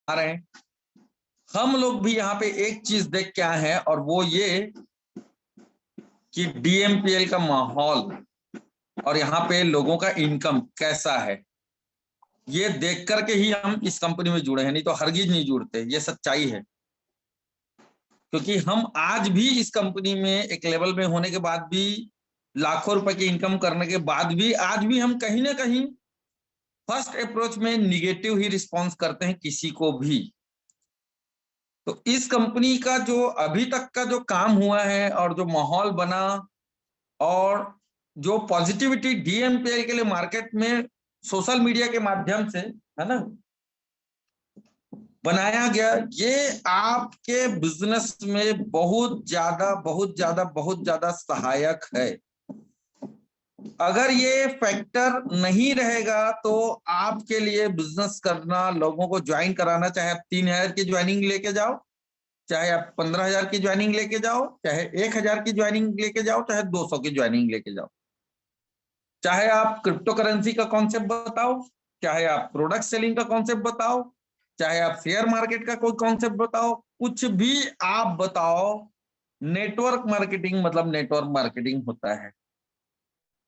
रहे हैं। हम लोग भी यहाँ पे एक चीज देख के आए हैं, और वो ये कि डीएमपीएल का माहौल और यहाँ पे लोगों का इनकम कैसा है, ये देख करके ही हम इस कंपनी में जुड़े हैं, नहीं तो हरगिज नहीं जुड़ते। ये सच्चाई है, क्योंकि हम आज भी इस कंपनी में एक लेवल में होने के बाद भी, लाखों रुपए की इनकम करने के बाद भी, आज भी हम कहीं ना कहीं फर्स्ट अप्रोच में निगेटिव ही रिस्पॉन्स करते हैं किसी को भी। तो इस कंपनी का जो अभी तक का जो काम हुआ है और जो माहौल बना और जो पॉजिटिविटी डीएमपीएल के लिए मार्केट में सोशल मीडिया के माध्यम से, है ना, बनाया गया, ये आपके बिजनेस में बहुत ज्यादा बहुत ज्यादा बहुत ज्यादा सहायक है। अगर ये फैक्टर नहीं रहेगा तो आपके लिए बिजनेस करना, लोगों को ज्वाइन कराना, चाहे आप 3,000 की ज्वाइनिंग लेके जाओ, चाहे आप 15,000 की ज्वाइनिंग लेके जाओ, चाहे 1,000 की ज्वाइनिंग लेके जाओ, चाहे 200 की ज्वाइनिंग लेके जाओ, चाहे आप क्रिप्टो करेंसी का कॉन्सेप्ट बताओ, चाहे आप प्रोडक्ट सेलिंग का कॉन्सेप्ट बताओ, चाहे आप शेयर मार्केट का कोई कॉन्सेप्ट बताओ, कुछ भी आप बताओ, नेटवर्क मार्केटिंग मतलब नेटवर्क मार्केटिंग होता है।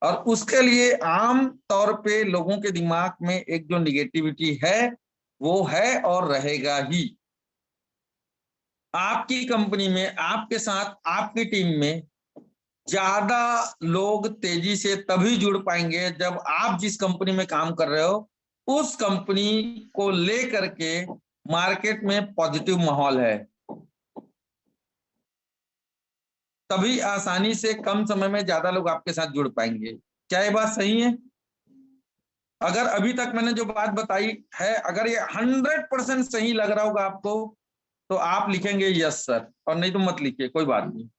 और उसके लिए आम तौर पे लोगों के दिमाग में एक जो निगेटिविटी है, वो है और रहेगा ही। आपकी कंपनी में, आपके साथ, आपकी टीम में ज्यादा लोग तेजी से तभी जुड़ पाएंगे जब आप जिस कंपनी में काम कर रहे हो उस कंपनी को लेकर के मार्केट में पॉजिटिव माहौल है। तभी आसानी से कम समय में ज्यादा लोग आपके साथ जुड़ पाएंगे। क्या ये बात सही है? अगर अभी तक मैंने जो बात बताई है, अगर ये 100% सही लग रहा होगा आपको, तो आप लिखेंगे यस सर, और नहीं तो मत लिखिए, कोई बात नहीं।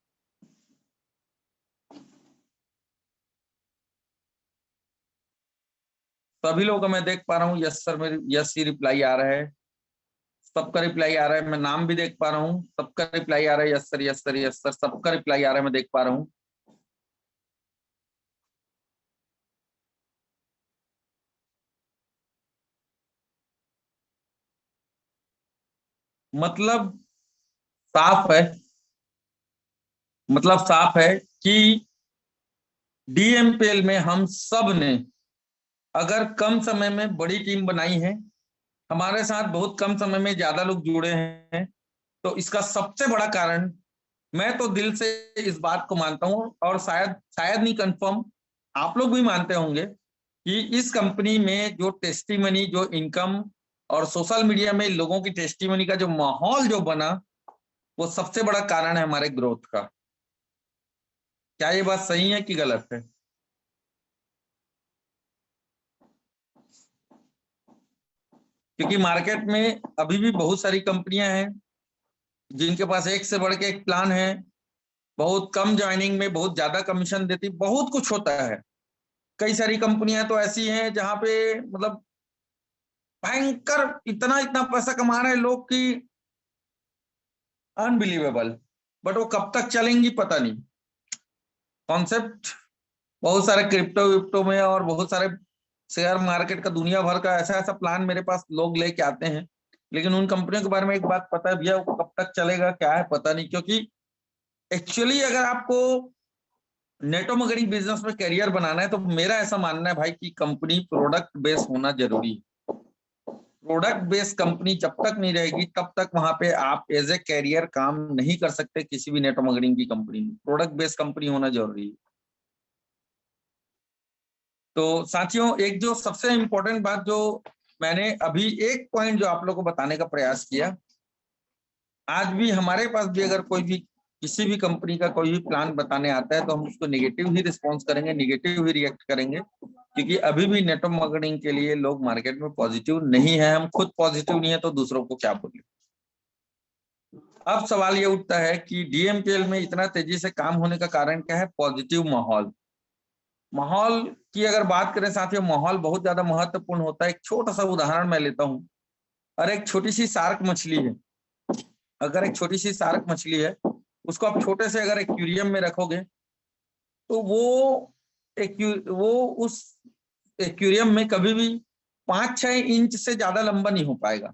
सभी लोगों का मैं देख पा रहा हूँ यस सर, मेरे यस ही रिप्लाई आ रहा है, सबका रिप्लाई आ रहा है। मैं नाम भी देख पा रहा हूँ, सबका रिप्लाई आ रहा है, yes sir yes sir yes sir, सबका रिप्लाई आ रहा है, मैं देख पा रहा हूँ। मतलब साफ है, मतलब साफ है कि डीएमपीएल में हम सब ने अगर कम समय में बड़ी टीम बनाई है, हमारे साथ बहुत कम समय में ज्यादा लोग जुड़े हैं, तो इसका सबसे बड़ा कारण, मैं तो दिल से इस बात को मानता हूं, और शायद शायद नहीं, कंफर्म आप लोग भी मानते होंगे कि इस कंपनी में जो टेस्टिमनी, जो इनकम और सोशल मीडिया में लोगों की टेस्टिमनी का जो माहौल जो बना, वो सबसे बड़ा कारण है हमारे ग्रोथ का। क्या ये बात सही है कि गलत है? क्योंकि मार्केट में अभी भी बहुत सारी कंपनियां हैं जिनके पास एक से बढ़ के एक प्लान है, बहुत कम ज्वाइनिंग में बहुत ज्यादा कमीशन देती, बहुत कुछ होता है। कई सारी कंपनियां तो ऐसी हैं जहां पे मतलब भयंकर इतना इतना पैसा कमा रहे हैं लोग की, अनबिलीवेबल। बट वो कब तक चलेंगी पता नहीं। कॉन्सेप्ट बहुत सारे क्रिप्टो विप्टो में और बहुत सारे शेयर मार्केट का दुनिया भर का ऐसा ऐसा प्लान मेरे पास लोग लेके आते हैं, लेकिन उन कंपनियों के बारे में एक बात पता है भैया, वो कब तक चलेगा क्या है पता नहीं। क्योंकि एक्चुअली अगर आपको नेटो मार्केटिंग बिजनेस में करियर बनाना है, तो मेरा ऐसा मानना है भाई कि कंपनी प्रोडक्ट बेस्ड होना जरूरी है। प्रोडक्ट बेस्ड कंपनी जब तक नहीं रहेगी तब तक वहां पे आप एज ए कैरियर काम नहीं कर सकते किसी भी नेटवर्क मार्केटिंग की कंपनी में। प्रोडक्ट बेस्ड कंपनी होना जरूरी है। तो साथियों, एक जो सबसे इंपॉर्टेंट बात जो मैंने अभी एक पॉइंट जो आप लोगों को बताने का प्रयास किया, आज भी हमारे पास भी अगर कोई भी किसी भी कंपनी का कोई भी प्लान बताने आता है तो हम उसको निगेटिव ही रिस्पॉन्स करेंगे, निगेटिव ही रिएक्ट करेंगे, क्योंकि अभी भी नेटवर्क मार्केटिंग के लिए लोग मार्केट में पॉजिटिव नहीं है। हम खुद पॉजिटिव नहीं है तो दूसरों को क्या बोले। अब सवाल ये उठता है कि डीएमपीएल में इतना तेजी से काम होने का कारण क्या है? पॉजिटिव माहौल। माहौल की अगर बात करें साथियों, माहौल बहुत ज्यादा महत्वपूर्ण होता है। एक छोटा सा उदाहरण मैं लेता हूँ। और एक छोटी सी शार्क मछली है, अगर एक छोटी सी शार्क मछली है, उसको आप छोटे से अगर एक्वेरियम में रखोगे, तो वो उस एक्वेरियम में कभी भी 5-6 इंच से ज्यादा लंबा नहीं हो पाएगा।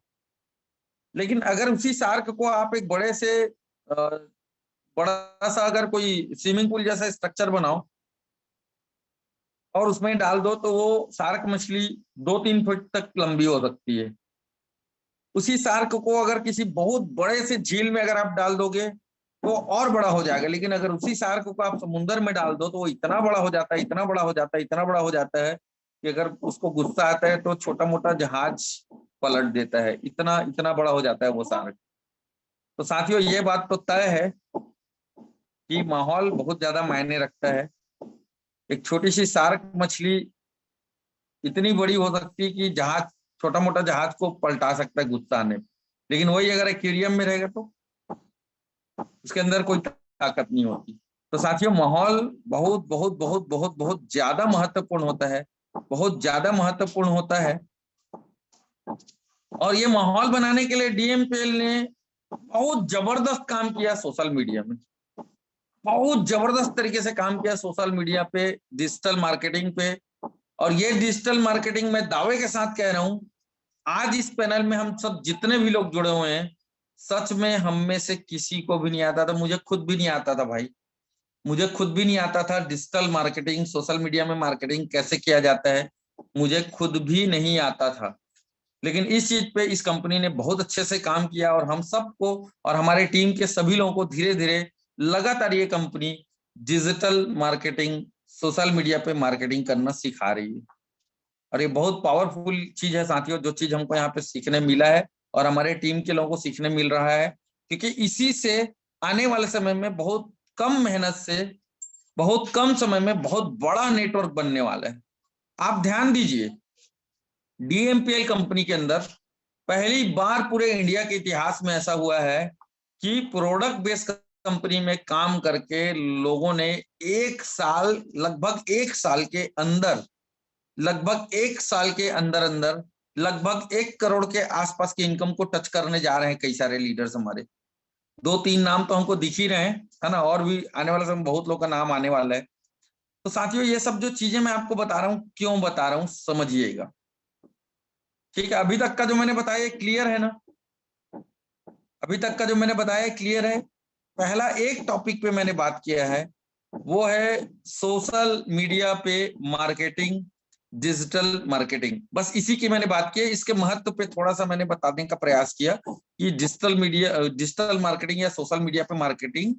लेकिन अगर उसी शार्क को आप एक बड़े से बड़ा सा अगर कोई स्विमिंग पूल जैसा स्ट्रक्चर बनाओ और उसमें डाल दो, तो वो शार्क मछली 2-3 फुट तक लंबी हो सकती है। उसी शार्क को अगर किसी बहुत बड़े से झील में अगर आप डाल दोगे तो और बड़ा हो जाएगा। लेकिन अगर उसी शार्क को आप समुद्र में डाल दो तो वो इतना बड़ा हो जाता है, इतना बड़ा हो जाता है, इतना बड़ा हो जाता है कि अगर उसको गुस्सा आता है तो छोटा मोटा जहाज पलट देता है। इतना इतना बड़ा हो जाता है वो शार्क। तो साथियों, ये बात तो तय है कि माहौल बहुत ज्यादा मायने रखता है। एक छोटी सी शार्क मछली इतनी बड़ी हो सकती है कि जहाज, छोटा मोटा जहाज को पलटा सकता है गुस्सा आने। लेकिन वही अगर एक्वेरियम में रहेगा तो उसके अंदर कोई ताकत नहीं होती। तो साथियों, माहौल बहुत बहुत बहुत बहुत बहुत ज्यादा महत्वपूर्ण होता है, बहुत ज्यादा महत्वपूर्ण होता है। और ये माहौल बनाने के लिए डीएमपीएल ने बहुत जबरदस्त काम किया सोशल मीडिया में, बहुत जबरदस्त तरीके से काम किया सोशल मीडिया पे, डिजिटल मार्केटिंग पे। और ये डिजिटल मार्केटिंग में दावे के साथ कह रहा हूं, आज इस पैनल में हम सब जितने भी लोग जुड़े हुए हैं, सच में हम में से किसी को भी नहीं आता था, मुझे खुद भी नहीं आता था भाई, मुझे खुद भी नहीं आता था डिजिटल मार्केटिंग, सोशल मीडिया में मार्केटिंग कैसे किया जाता है, मुझे खुद भी नहीं आता था। लेकिन इस चीज पे इस कंपनी ने बहुत अच्छे से काम किया और हम सबको और हमारे टीम के सभी लोगों को धीरे धीरे लगातार ये company digital marketing, social media पे मार्केटिंग करना सिखा रही है। और ये बहुत पावरफुल चीज है साथियों, जो चीज हमको यहाँ पे सीखने मिला है और हमारे टीम के लोगों को सीखने मिल रहा है। क्योंकि इसी से आने वाले समय में बहुत कम मेहनत से, बहुत कम समय में बहुत बड़ा नेटवर्क बनने वाला है। आप ध्यान दीजिए, डीएमपीएल कंपनी के अंदर पहली बार पूरे इंडिया के इतिहास में ऐसा हुआ है कि प्रोडक्ट बेस्ड कंपनी में काम करके लोगों ने एक साल, लगभग एक साल के अंदर, लगभग एक साल के अंदर अंदर लगभग 1 करोड़ के आसपास की इनकम को टच करने जा रहे हैं कई सारे लीडर्स हमारे। 2-3 नाम तो हमको दिख ही रहे हैं, है ना, और भी आने वाले समय बहुत लोग का नाम आने वाला है। तो साथियों, ये सब जो चीजें मैं आपको बता रहा हूँ, क्यों बता रहा हूँ समझिएगा, ठीक है। अभी तक का जो मैंने बताया क्लियर है ना? अभी तक का जो मैंने बताया क्लियर है? पहला एक टॉपिक पे मैंने बात किया है, वो है सोशल मीडिया पे मार्केटिंग, डिजिटल मार्केटिंग। बस इसी की मैंने बात की है। इसके महत्व पे थोड़ा सा मैंने बताने का प्रयास किया कि डिजिटल मीडिया, डिजिटल मार्केटिंग या सोशल मीडिया पे मार्केटिंग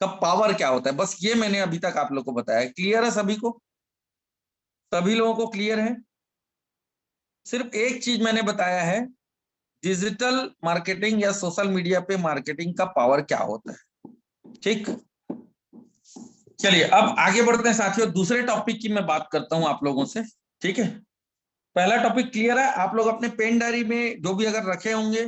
का पावर क्या होता है। बस ये मैंने अभी तक आप लोग को बताया। क्लियर है सभी को? सभी लोगों को क्लियर है? सिर्फ एक चीज मैंने बताया है, डिजिटल मार्केटिंग या सोशल मीडिया पे मार्केटिंग का पावर क्या होता है। ठीक, चलिए अब आगे बढ़ते हैं साथियों। दूसरे टॉपिक की मैं बात करता हूं आप लोगों से, ठीक है। पहला टॉपिक क्लियर है? आप लोग अपने पेन डायरी में जो भी अगर रखे होंगे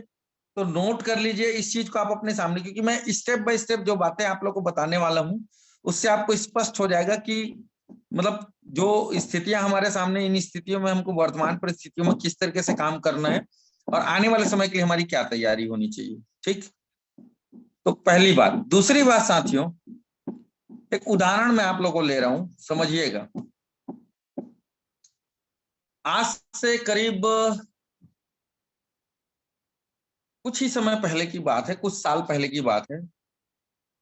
तो नोट कर लीजिए इस चीज को आप अपने सामने, क्योंकि मैं स्टेप बाय स्टेप जो बातें आप लोग को बताने वाला हूं उससे आपको स्पष्ट हो जाएगा कि मतलब जो स्थितियां हमारे सामने, इन स्थितियों में हमको वर्तमान परिस्थितियों में किस तरीके से काम करना है और आने वाले समय के लिए हमारी क्या तैयारी होनी चाहिए। ठीक, तो पहली बात। दूसरी बात साथियों, एक उदाहरण मैं आप लोगों को ले रहा हूं, समझिएगा। आज से करीब कुछ ही समय पहले की बात है, कुछ साल पहले की बात है।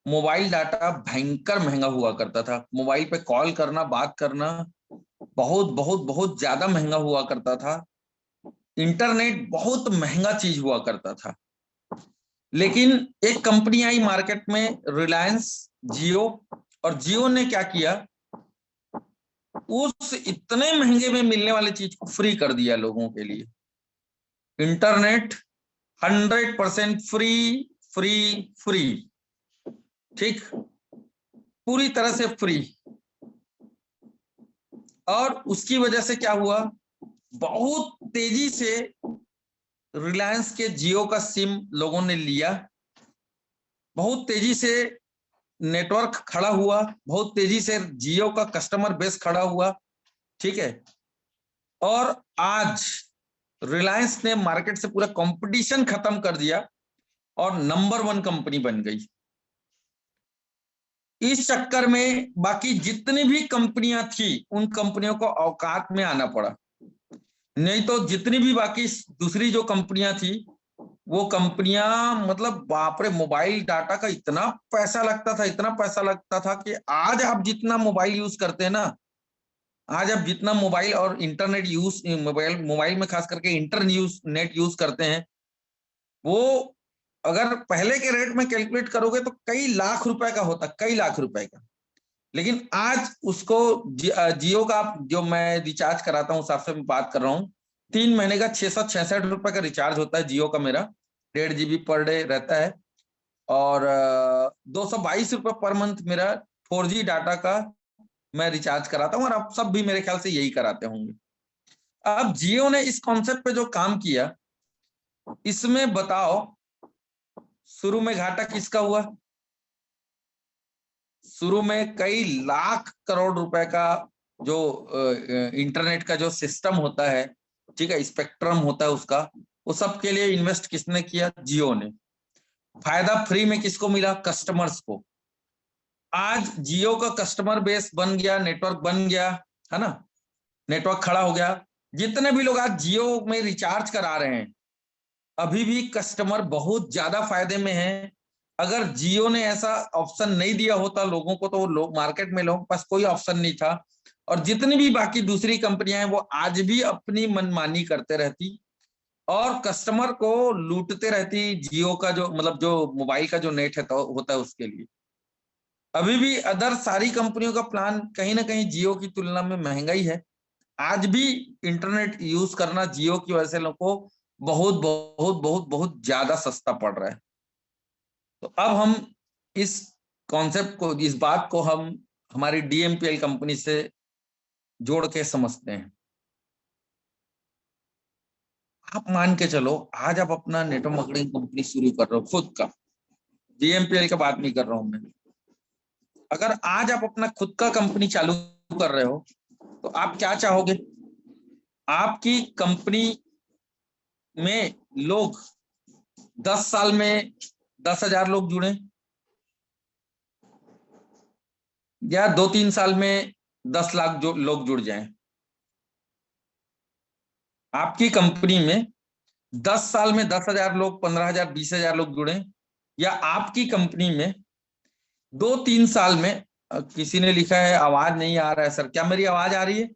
मोबाइल डाटा भयंकर महंगा हुआ करता था। मोबाइल पे कॉल करना, बात करना बहुत बहुत बहुत ज्यादा महंगा हुआ करता था। इंटरनेट बहुत महंगा चीज हुआ करता था। लेकिन एक कंपनी आई मार्केट में, रिलायंस जियो, और जियो ने क्या किया, उस इतने महंगे में मिलने वाली चीज को फ्री कर दिया लोगों के लिए। इंटरनेट 100% फ्री, फ्री फ्री, ठीक, पूरी तरह से फ्री। और उसकी वजह से क्या हुआ, बहुत तेजी से रिलायंस के जियो का सिम लोगों ने लिया, बहुत तेजी से नेटवर्क खड़ा हुआ, बहुत तेजी से जियो का कस्टमर बेस खड़ा हुआ, ठीक है। और आज रिलायंस ने मार्केट से पूरा कंपटीशन खत्म कर दिया और नंबर 1 कंपनी बन गई। इस चक्कर में बाकी जितनी भी कंपनियां थी उन कंपनियों को औकात में आना पड़ा, नहीं तो जितनी भी बाकी दूसरी जो कंपनियां थी वो कंपनियां मतलब बाप रे, मोबाइल डाटा का इतना पैसा लगता था, इतना पैसा लगता था कि आज आप जितना मोबाइल यूज करते हैं ना, आज आप जितना मोबाइल और इंटरनेट यूज, मोबाइल मोबाइल में खास करके इंटरनेट यूज करते हैं, वो अगर पहले के रेट में कैलकुलेट करोगे तो कई लाख रुपए का होता, कई लाख रुपए का। लेकिन आज उसको जियो का जो मैं रिचार्ज कराता हूँ, उस हिसाब से मैं बात कर रहा हूँ, 3 महीने का 666 रुपए का रिचार्ज होता है जियो का मेरा, 1.5 GB पर डे रहता है। और 222 रुपए पर मंथ मेरा 4G डाटा का मैं रिचार्ज कराता हूँ, और आप सब भी मेरे ख्याल से यही कराते होंगे। अब जियो ने इस कॉन्सेप्ट पे जो काम किया, इसमें बताओ शुरू में घाटा किसका हुआ? शुरू में कई लाख करोड़ रुपए का जो इंटरनेट का जो सिस्टम होता है, ठीक है, स्पेक्ट्रम होता है उसका, वो सब के लिए इन्वेस्ट किसने किया? जियो ने। फायदा फ्री में किसको मिला? कस्टमर्स को। आज जियो का कस्टमर बेस बन गया, नेटवर्क बन गया, है ना, नेटवर्क खड़ा हो गया। जितने भी लोग आज जियो में रिचार्ज करा रहे हैं, अभी भी कस्टमर बहुत ज्यादा फायदे में है। अगर जियो ने ऐसा ऑप्शन नहीं दिया होता लोगों को, तो लोग मार्केट में, लोगों के पास कोई ऑप्शन नहीं था, और जितनी भी बाकी दूसरी कंपनियां हैं वो आज भी अपनी मनमानी करते रहती और कस्टमर को लूटते रहती, जियो का जो मतलब जो मोबाइल का जो नेट है तो होता है उसके लिए। अभी भी अदर सारी कंपनियों का प्लान कहीं ना कहीं जियो की तुलना में महंगा ही है। आज भी इंटरनेट यूज करना जियो की वजह से लोगों को बहुत बहुत बहुत बहुत ज्यादा सस्ता पड़ रहा है। तो अब हम इस कॉन्सेप्ट को, इस बात को हम हमारी डीएमपीएल कंपनी से जोड़ के समझते हैं। आप मान के चलो, आज आप अपना नेटवर्क मार्केटिंग कंपनी शुरू कर रहे हो खुद का, डीएमपीएल का बात नहीं कर रहा हूं मैं। अगर आज आप अपना खुद का कंपनी चालू कर रहे हो, तो आप क्या चाहोगे? आपकी कंपनी में लोग 10 साल में 10,000 लोग जुड़े, या 2-3 साल में 10 लाख जो लोग जुड़ जाएं। आपकी कंपनी में 10 साल में 10,000 लोग, 15,000, 20,000 लोग जुड़े, या आपकी कंपनी में 2-3 साल में, किसी ने लिखा है आवाज नहीं आ रहा है सर, क्या मेरी आवाज आ रही है?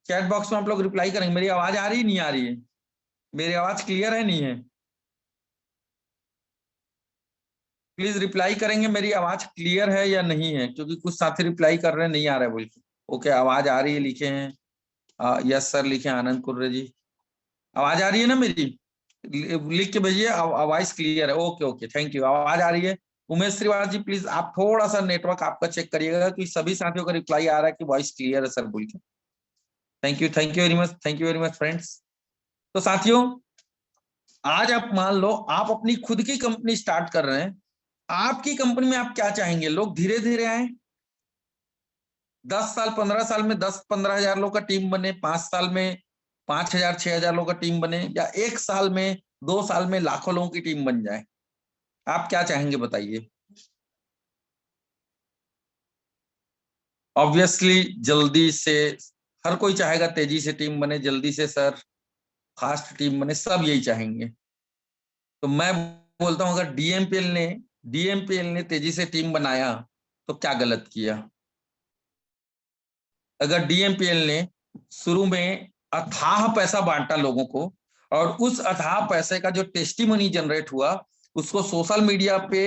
चैट बॉक्स में आप लोग रिप्लाई करेंगे, मेरी आवाज आ रही है, नहीं आ रही है? मेरी आवाज क्लियर है, नहीं है? प्लीज रिप्लाई करेंगे, मेरी आवाज क्लियर है या नहीं है, क्योंकि कुछ साथी रिप्लाई कर रहे हैं नहीं आ रहा है बोल के। ओके, आवाज आ रही है लिखे हैं, यस सर लिखे आनंद कुर्रे जी। आवाज आ रही है ना मेरी? लिख के भेजिए, आवाज क्लियर है। ओके ओके, थैंक यू, आवाज आ रही है। उमेश श्रीवास जी प्लीज आप थोड़ा सा नेटवर्क आपका चेक करिएगा कि सभी साथियों का रिप्लाई आ रहा है कि वॉइस क्लियर है सर बोल के। Thank you very much, thank you very much friends. तो साथियों, आज आप मान लो आप अपनी खुद की कंपनी स्टार्ट कर रहे हैं। आपकी कंपनी में आप क्या चाहेंगे? लोग धीरे धीरे आए, 10 साल 15 साल में 10-15 हजार लोग का टीम बने, 5 साल में 5,000-6,000 लोग का टीम बने, या 1 साल में 2 साल में लाखों लोगों की टीम बन जाए? आप क्या चाहेंगे बताइए? ऑब्वियसली जल्दी से, हर कोई चाहेगा तेजी से टीम बने, जल्दी से सर, फास्ट टीम बने, सब यही चाहेंगे। तो मैं बोलता हूं, अगर डीएमपीएल ने तेजी से टीम बनाया तो क्या गलत किया? अगर डीएमपीएल ने शुरू में अथाह पैसा बांटा लोगों को, और उस अथाह पैसे का जो टेस्टिमनी जनरेट हुआ उसको सोशल मीडिया पे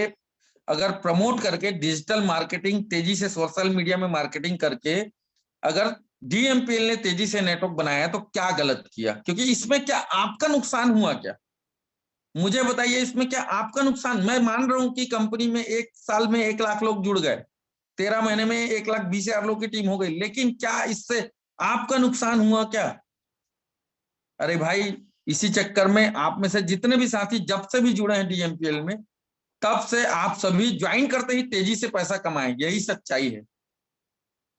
अगर प्रमोट करके, डिजिटल मार्केटिंग तेजी से सोशल मीडिया में मार्केटिंग करके अगर डीएमपीएल ने तेजी से नेटवर्क बनाया, तो क्या गलत किया? क्योंकि इसमें क्या आपका नुकसान हुआ? क्या मुझे बताइए, इसमें क्या आपका नुकसान? मैं मान रहा हूं कि कंपनी में 1 साल में 1 लाख लोग जुड़ गए, 13 महीने में 1,20,000 लोग की टीम हो गई, लेकिन क्या इससे आपका नुकसान हुआ क्या? अरे भाई, इसी चक्कर में आप में से जितने भी साथी जब से भी जुड़े हैं डीएमपीएल में, तब से आप सभी ज्वाइन करते ही तेजी से पैसा कमाएं, यही सच्चाई है।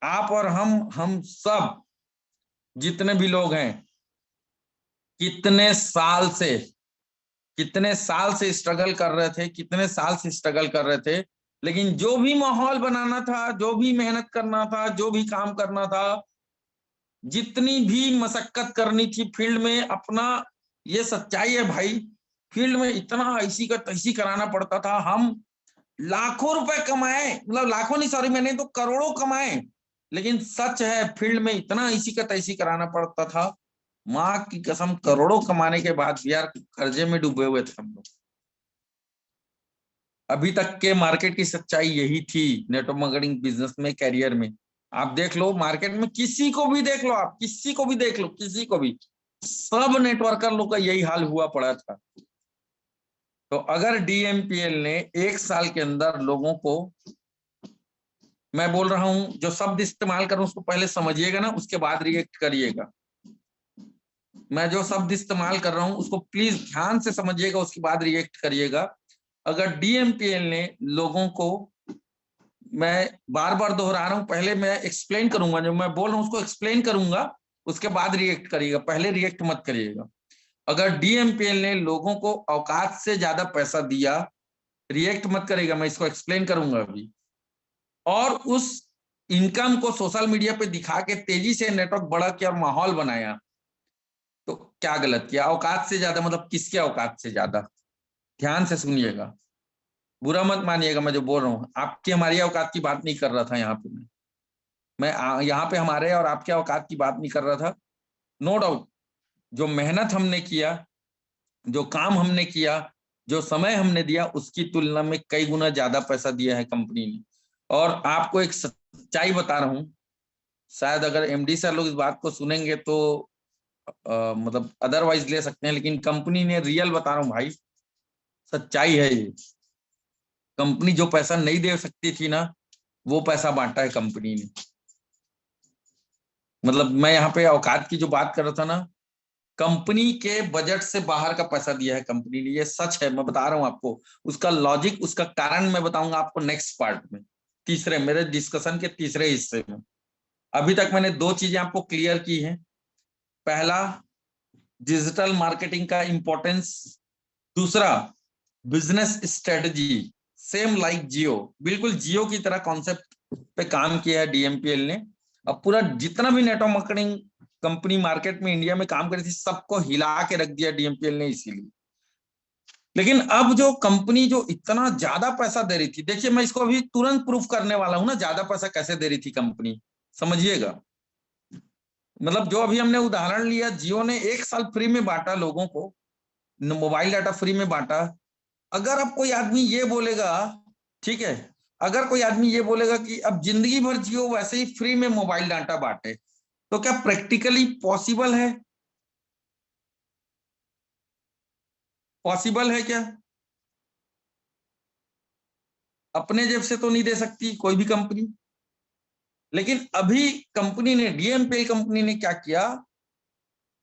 आप और हम सब जितने भी लोग हैं, कितने साल से स्ट्रगल कर रहे थे, कितने साल से स्ट्रगल कर रहे थे, लेकिन जो भी माहौल बनाना था, जो भी मेहनत करना था, जो भी काम करना था, जितनी भी मशक्कत करनी थी फील्ड में, अपना ये सच्चाई है भाई। फील्ड में इतना ऐसी का तैसी कराना पड़ता था, हम लाखों रुपए कमाए, मतलब लाखों नहीं, सॉरी, मैंने तो करोड़ों कमाए, लेकिन सच है फील्ड में इतना ऐसी का तैसी कराना पड़ता था। माँ की कसम, करोड़ों कमाने के बाद भी यार कर्जे में डूबे हुए थे हम लोग। अभी तक के मार्केट की सच्चाई यही थी नेटवर्क मार्केटिंग बिजनेस में, कैरियर में। आप देख लो मार्केट में, किसी को भी देख लो, आप किसी को भी देख लो, किसी को भी, सब नेटवर्कर लोग का यही हाल हुआ पड़ा था। तो अगर डीएमपीएल ने 1 साल के अंदर लोगों को, मैं बोल रहा हूं जो शब्द इस्तेमाल करूं उसको पहले समझिएगा ना, उसके बाद रिएक्ट करिएगा। मैं जो शब्द इस्तेमाल कर रहा हूं उसको प्लीज ध्यान से समझिएगा, उसके बाद रिएक्ट करिएगा। अगर डीएमपीएल ने लोगों को, मैं बार बार दोहरा रहा हूं, पहले मैं एक्सप्लेन करूंगा, जो मैं बोल रहा हूं उसको एक्सप्लेन करूंगा, उसके बाद रिएक्ट करिएगा, पहले रिएक्ट मत करिएगा। अगर डीएमपीएल ने लोगों को औकात से ज्यादा पैसा दिया, रिएक्ट मत करेगा, मैं इसको एक्सप्लेन करूंगा अभी, और उस इनकम को सोशल मीडिया पे दिखा के तेजी से नेटवर्क बढ़ा के और माहौल बनाया, तो क्या गलत किया? औकात से ज्यादा मतलब किसके औकात से ज्यादा? ध्यान से सुनिएगा, बुरा मत मानिएगा मैं जो बोल रहा हूँ। आपकी हमारी औकात की बात नहीं कर रहा था यहाँ पे, मैं यहाँ पे हमारे और आपके औकात की बात नहीं कर रहा था। नो डाउट, जो मेहनत हमने किया, जो काम हमने किया, जो समय हमने दिया, उसकी तुलना में कई गुना ज्यादा पैसा दिया है कंपनी ने। और आपको एक सच्चाई बता रहा हूँ, शायद अगर एमडी सर लोग इस बात को सुनेंगे तो मतलब अदरवाइज ले सकते हैं, लेकिन कंपनी ने, रियल बता रहा हूँ भाई, सच्चाई है ये, कंपनी जो पैसा नहीं दे सकती थी ना, वो पैसा बांटा है कंपनी ने। मतलब मैं यहाँ पे औकात की जो बात कर रहा था ना, कंपनी के बजट से बाहर का पैसा दिया है कंपनी ने, ये सच है, मैं बता रहा हूँ आपको। उसका लॉजिक, उसका कारण मैं बताऊंगा आपको नेक्स्ट पार्ट में, तीसरे, मेरे डिस्कशन के तीसरे हिस्से में। अभी तक मैंने 2 चीजें आपको क्लियर की हैं। पहला, डिजिटल मार्केटिंग का इंपॉर्टेंस। दूसरा, बिजनेस स्ट्रेटजी, सेम लाइक जियो, बिल्कुल जियो की तरह कॉन्सेप्ट पे काम किया है डीएमपीएल ने। अब पूरा जितना भी नेटवर्क मार्केटिंग कंपनी मार्केट में इंडिया में काम करी थी, सबको हिला के रख दिया डीएमपीएल ने, इसीलिए। लेकिन अब जो कंपनी जो इतना ज्यादा पैसा दे रही थी, देखिए मैं इसको अभी तुरंत प्रूफ करने वाला हूं ना, ज्यादा पैसा कैसे दे रही थी कंपनी, समझिएगा। मतलब जो अभी हमने उदाहरण लिया, जियो ने 1 साल फ्री में बांटा लोगों को, मोबाइल डाटा फ्री में बांटा। अगर अब कोई आदमी ये बोलेगा, ठीक है, अगर कोई आदमी ये बोलेगा कि अब जिंदगी भर जियो वैसे ही फ्री में मोबाइल डाटा बांटे, तो क्या प्रैक्टिकली पॉसिबल है? पॉसिबल है क्या? अपने जेब से तो नहीं दे सकती कोई भी कंपनी। लेकिन अभी कंपनी ने, डीएमपीएल कंपनी ने क्या किया,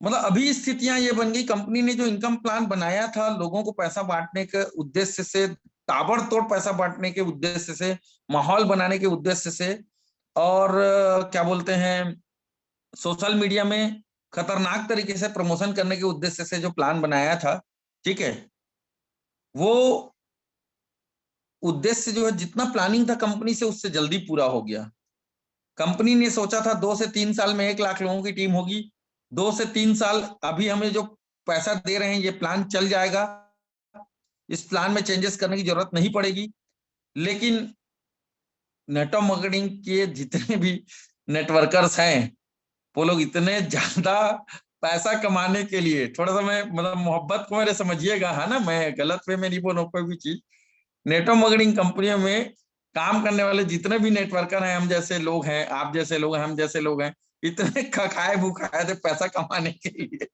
मतलब अभी स्थितियां ये बन गई, कंपनी ने जो इनकम प्लान बनाया था लोगों को पैसा बांटने के उद्देश्य से, ताबड़तोड़ पैसा बांटने के उद्देश्य से, माहौल बनाने के उद्देश्य से, और क्या बोलते हैं, सोशल मीडिया में खतरनाक तरीके से प्रमोशन करने के उद्देश्य से जो प्लान बनाया था, ठीक है, वो उद्देश्य जो है, जितना प्लानिंग था कंपनी से, उससे जल्दी पूरा हो गया। कंपनी ने सोचा था 2 से 3 साल में 1 लाख लोगों की टीम होगी। 2 से 3 साल, अभी हमें जो पैसा दे रहे हैं ये प्लान चल जाएगा, इस प्लान में चेंजेस करने की जरूरत नहीं पड़ेगी। लेकिन नेटवर्क मार्केटिंग के जितने भी नेटवर्कर्स हैं, वो लोग इतने ज्यादा पैसा कमाने के लिए, थोड़ा सा मैं मतलब मोहब्बत को मेरे समझिएगा, है ना, मैं गलत वे में नहीं बोल रहा हूँ कोई भी चीज। नेटवर्क मार्केटिंग कंपनियों में काम करने वाले जितने भी नेटवर्कर हैं, हम जैसे लोग हैं, आप जैसे लोग हैं, हम जैसे लोग हैं, इतने खखाए भूखाए थे पैसा कमाने के लिए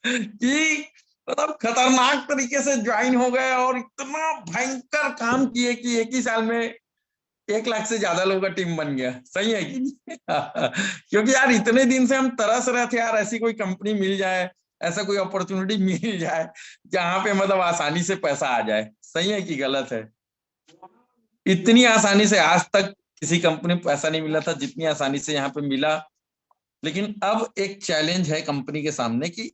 कि मतलब खतरनाक तरीके से ज्वाइन हो गए, और इतना भयंकर काम किए कि एक ही साल में 1 लाख से ज्यादा लोगों का टीम बन गया। सही है कि नहीं? क्योंकि यार इतने दिन से हम तरस रहे थे यार, ऐसी कोई कंपनी मिल जाए, ऐसा कोई अपॉर्चुनिटी मिल जाए जहां पे मतलब आसानी से पैसा आ जाए। सही है कि गलत है? इतनी आसानी से आज तक किसी कंपनी में पैसा नहीं मिला था जितनी आसानी से यहाँ पे मिला। लेकिन अब एक चैलेंज है कंपनी के सामने कि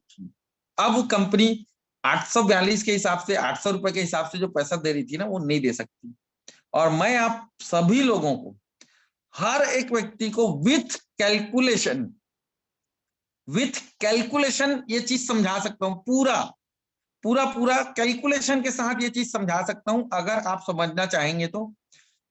अब कंपनी 842 के हिसाब से, 800 रुपए के हिसाब से जो पैसा दे रही थी ना, वो नहीं दे सकती। और मैं आप सभी लोगों को, हर एक व्यक्ति को विथ कैलकुलेशन, विथ कैलकुलेशन ये चीज समझा सकता हूँ, पूरा पूरा पूरा कैलकुलेशन के साथ ये चीज समझा सकता हूँ अगर आप समझना चाहेंगे तो।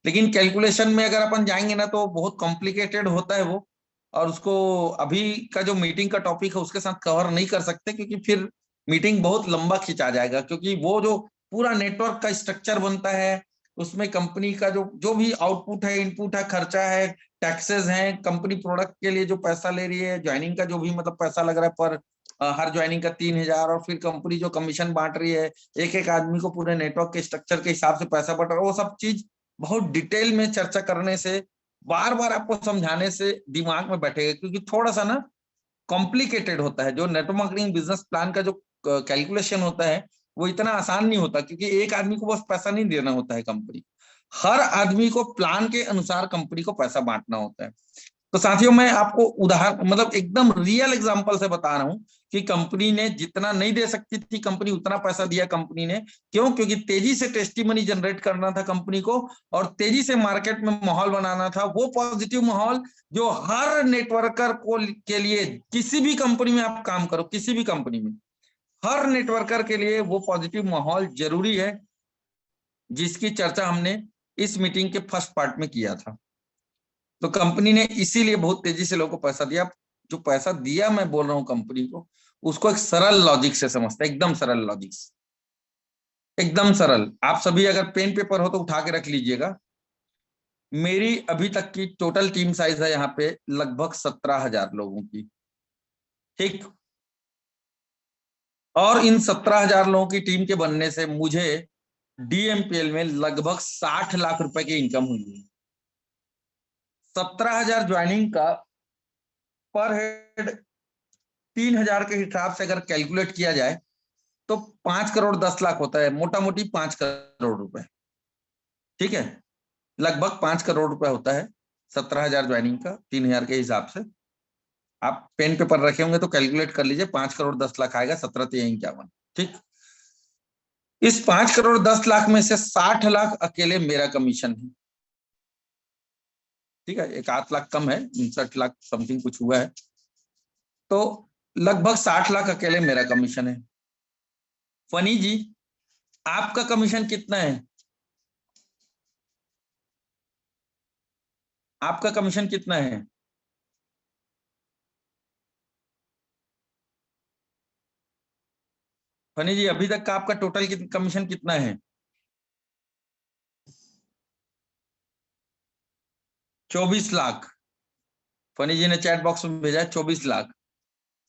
लेकिन कैलकुलेशन में अगर अपन जाएंगे ना तो बहुत कॉम्प्लिकेटेड होता है वो, और उसको अभी का जो मीटिंग का टॉपिक है उसके साथ कवर नहीं कर सकते, क्योंकि फिर मीटिंग बहुत लंबा खिंचा जाएगा। क्योंकि वो जो पूरा नेटवर्क का स्ट्रक्चर बनता है, उसमें कंपनी का जो जो भी आउटपुट है, इनपुट है, खर्चा है, टैक्सेस हैं, कंपनी प्रोडक्ट के लिए जो पैसा ले रही है, ज्वाइनिंग का जो भी मतलब पैसा लग रहा है पर हर ज्वाइनिंग का 3,000, और फिर कंपनी जो कमीशन बांट रही है एक एक आदमी को पूरे नेटवर्क के स्ट्रक्चर के हिसाब से पैसा बट रहा है, वो सब चीज बहुत डिटेल में चर्चा करने से, बार बार आपको समझाने से दिमाग में बैठेगा। क्योंकि थोड़ा सा ना कॉम्प्लिकेटेड होता है जो नेटवर्क मार्केटिंग बिजनेस प्लान का जो कैलकुलेशन होता है, वो इतना आसान नहीं होता। क्योंकि एक आदमी को बस पैसा नहीं देना होता है, कंपनी हर आदमी को प्लान के अनुसार कंपनी को पैसा बांटना होता है। तो साथियों मैं आपको उदाहरण मतलब एकदम रियल एग्जांपल से बता रहा हूं कि कंपनी ने जितना नहीं दे सकती थी कंपनी उतना पैसा दिया कंपनी ने। क्यों? क्योंकि तेजी से टेस्टिमनी जनरेट करना था कंपनी को, और तेजी से मार्केट में माहौल बनाना था, वो पॉजिटिव माहौल जो हर नेटवर्कर को के लिए, किसी भी कंपनी में आप काम करो, किसी भी कंपनी में हर नेटवर्कर के लिए वो पॉजिटिव माहौल जरूरी है, जिसकी चर्चा हमने इस मीटिंग के फर्स्ट पार्ट में किया था। तो कंपनी ने इसीलिए बहुत तेजी से लोगों को पैसा दिया। जो पैसा दिया मैं बोल रहा हूँ कंपनी को, उसको एक सरल लॉजिक से समझता है, एकदम सरल लॉजिक से, एकदम सरल। आप सभी अगर पेन पेपर हो तो उठा के रख लीजिएगा। मेरी अभी तक की टोटल टीम साइज है यहाँ पे लगभग 17,000 लोगों की, ठीक। और इन 17,000 लोगों की टीम के बनने से मुझे डीएमपीएल में लगभग 60 लाख रुपए की इनकम हुई है। 17,000 ज्वाइनिंग का पर हेड 3,000 के हिसाब से अगर कैलकुलेट किया जाए तो 5 करोड़ 10 लाख होता है, मोटा मोटी 5 करोड़ रुपए, ठीक है। लगभग 5 करोड़ रुपए होता है 17,000 ज्वाइनिंग का 3,000 के हिसाब से। आप पेन पेपर रखे होंगे तो कैलकुलेट कर लीजिए, 5 करोड़ 10 लाख आएगा, 17 3 51, ठीक। इस 5 करोड़ 10 लाख में से 60 लाख अकेले मेरा कमीशन है, ठीक है। एक 8 लाख कम है, 59 लाख समथिंग कुछ हुआ है, तो लगभग 60 लाख अकेले मेरा कमीशन है। फनी जी, आपका कमीशन कितना है? आपका कमीशन कितना है? फनी जी, अभी तक का आपका टोटल कमीशन कितना है? 24 लाख। फनी जी ने चैट बॉक्स में भेजा है 24 लाख।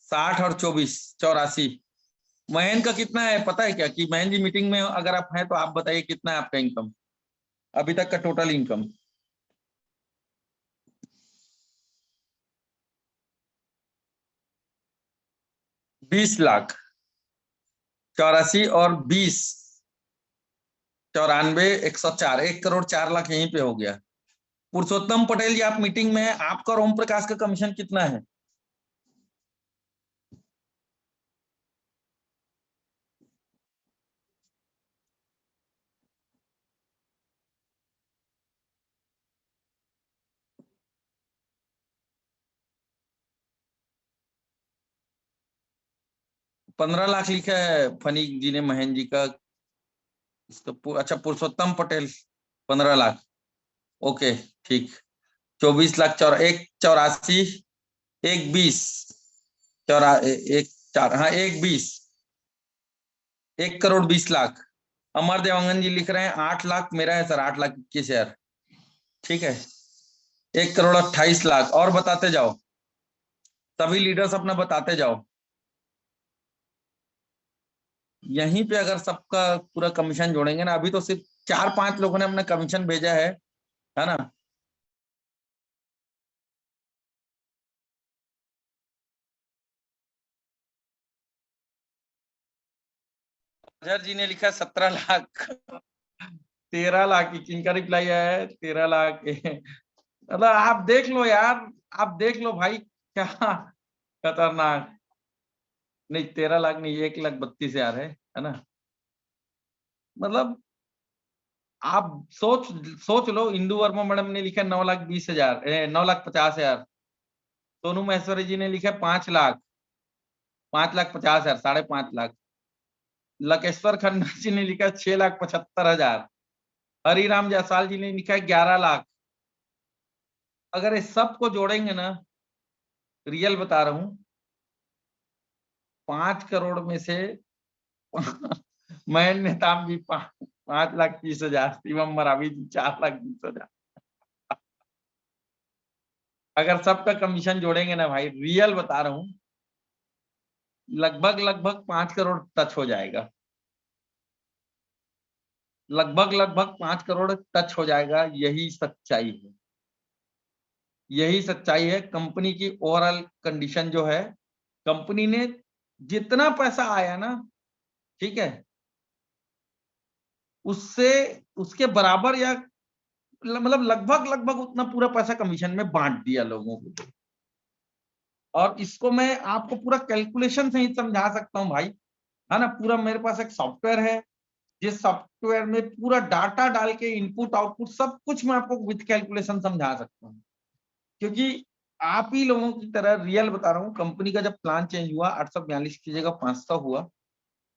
60 और 24 84। महेंद्र का कितना है पता है क्या? कि महेंद्र जी मीटिंग में अगर आप हैं तो आप बताइए कितना है आपका इनकम, अभी तक का टोटल इनकम। 20 लाख। 84 और 20, 94, 104, 1 करोड़ 4 लाख यहीं पे हो गया। पुरुषोत्तम पटेल जी आप मीटिंग में हैं, आपका और ओम प्रकाश का कमीशन कितना है? पंद्रह लाख लिखा है फनी जी ने महेंद्र जी का। इसका अच्छा, पुरुषोत्तम पटेल 15 लाख, ओके, ठीक। 24 लाख, 1 84, 1 20, एक 4, हाँ 1 20, 1 करोड़ 20 लाख। अमर देवांगन जी लिख रहे हैं 8 लाख मेरा है सर, 8 लाख 21 हजार, ठीक है। 1 करोड़ 28 लाख, और बताते जाओ, सभी लीडर्स अपना बताते जाओ। यहीं पे अगर सबका पूरा कमीशन जोड़ेंगे ना, अभी तो सिर्फ 4 5 लोगों ने अपना कमीशन भेजा है ना। अजहर जी ने लिखा 17 लाख। 13 लाख, किनका रिप्लाई आया है? 13 लाख। मतलब आप देख लो यार, आप देख लो भाई, क्या खतरनाक। नहीं 13 लाख नहीं, 1,32,000 है ना। मतलब आप सोच सोच लो, इंदु वर्मा मैडम ने लिखा 9,20,000, 9,50,000। सोनू महेश्वरी जी ने लिखा 5 लाख। 5,50,000, 5.5 लाख। लकेश्वर खन्ना जी ने लिखा 6,75,000। हरिराम जायसवाल जी ने लिखा है 11 लाख। अगर इस सब को जोड़ेंगे ना, रियल बता रहा हूं, 5 करोड़ में से मैं नेताम जी 5,30,000, शिवम मरावी जी 4,20,000। अगर सबका कमीशन जोड़ेंगे ना भाई, रियल बता रहा हूं, लगभग 5 करोड़ टच हो जाएगा। लगभग 5 करोड़ टच हो जाएगा। यही सच्चाई है, यही सच्चाई है। कंपनी की ओवरऑल कंडीशन जो है, कंपनी ने जितना पैसा आया ना, ठीक है, उससे उसके बराबर या मतलब लगभग उतना पूरा पैसा कमीशन में बांट दिया लोगों को। और इसको मैं आपको पूरा कैलकुलेशन से ही समझा सकता हूँ भाई, है ना। पूरा मेरे पास एक सॉफ्टवेयर है, जिस सॉफ्टवेयर में पूरा डाटा डाल के इनपुट आउटपुट सब कुछ मैं आपको विद कैलकुलेशन समझा सकता हूँ। क्योंकि आप ही लोगों की तरह रियल बता रहा हूँ, कंपनी का जब प्लान चेंज हुआ 842 की जगह 500 हुआ,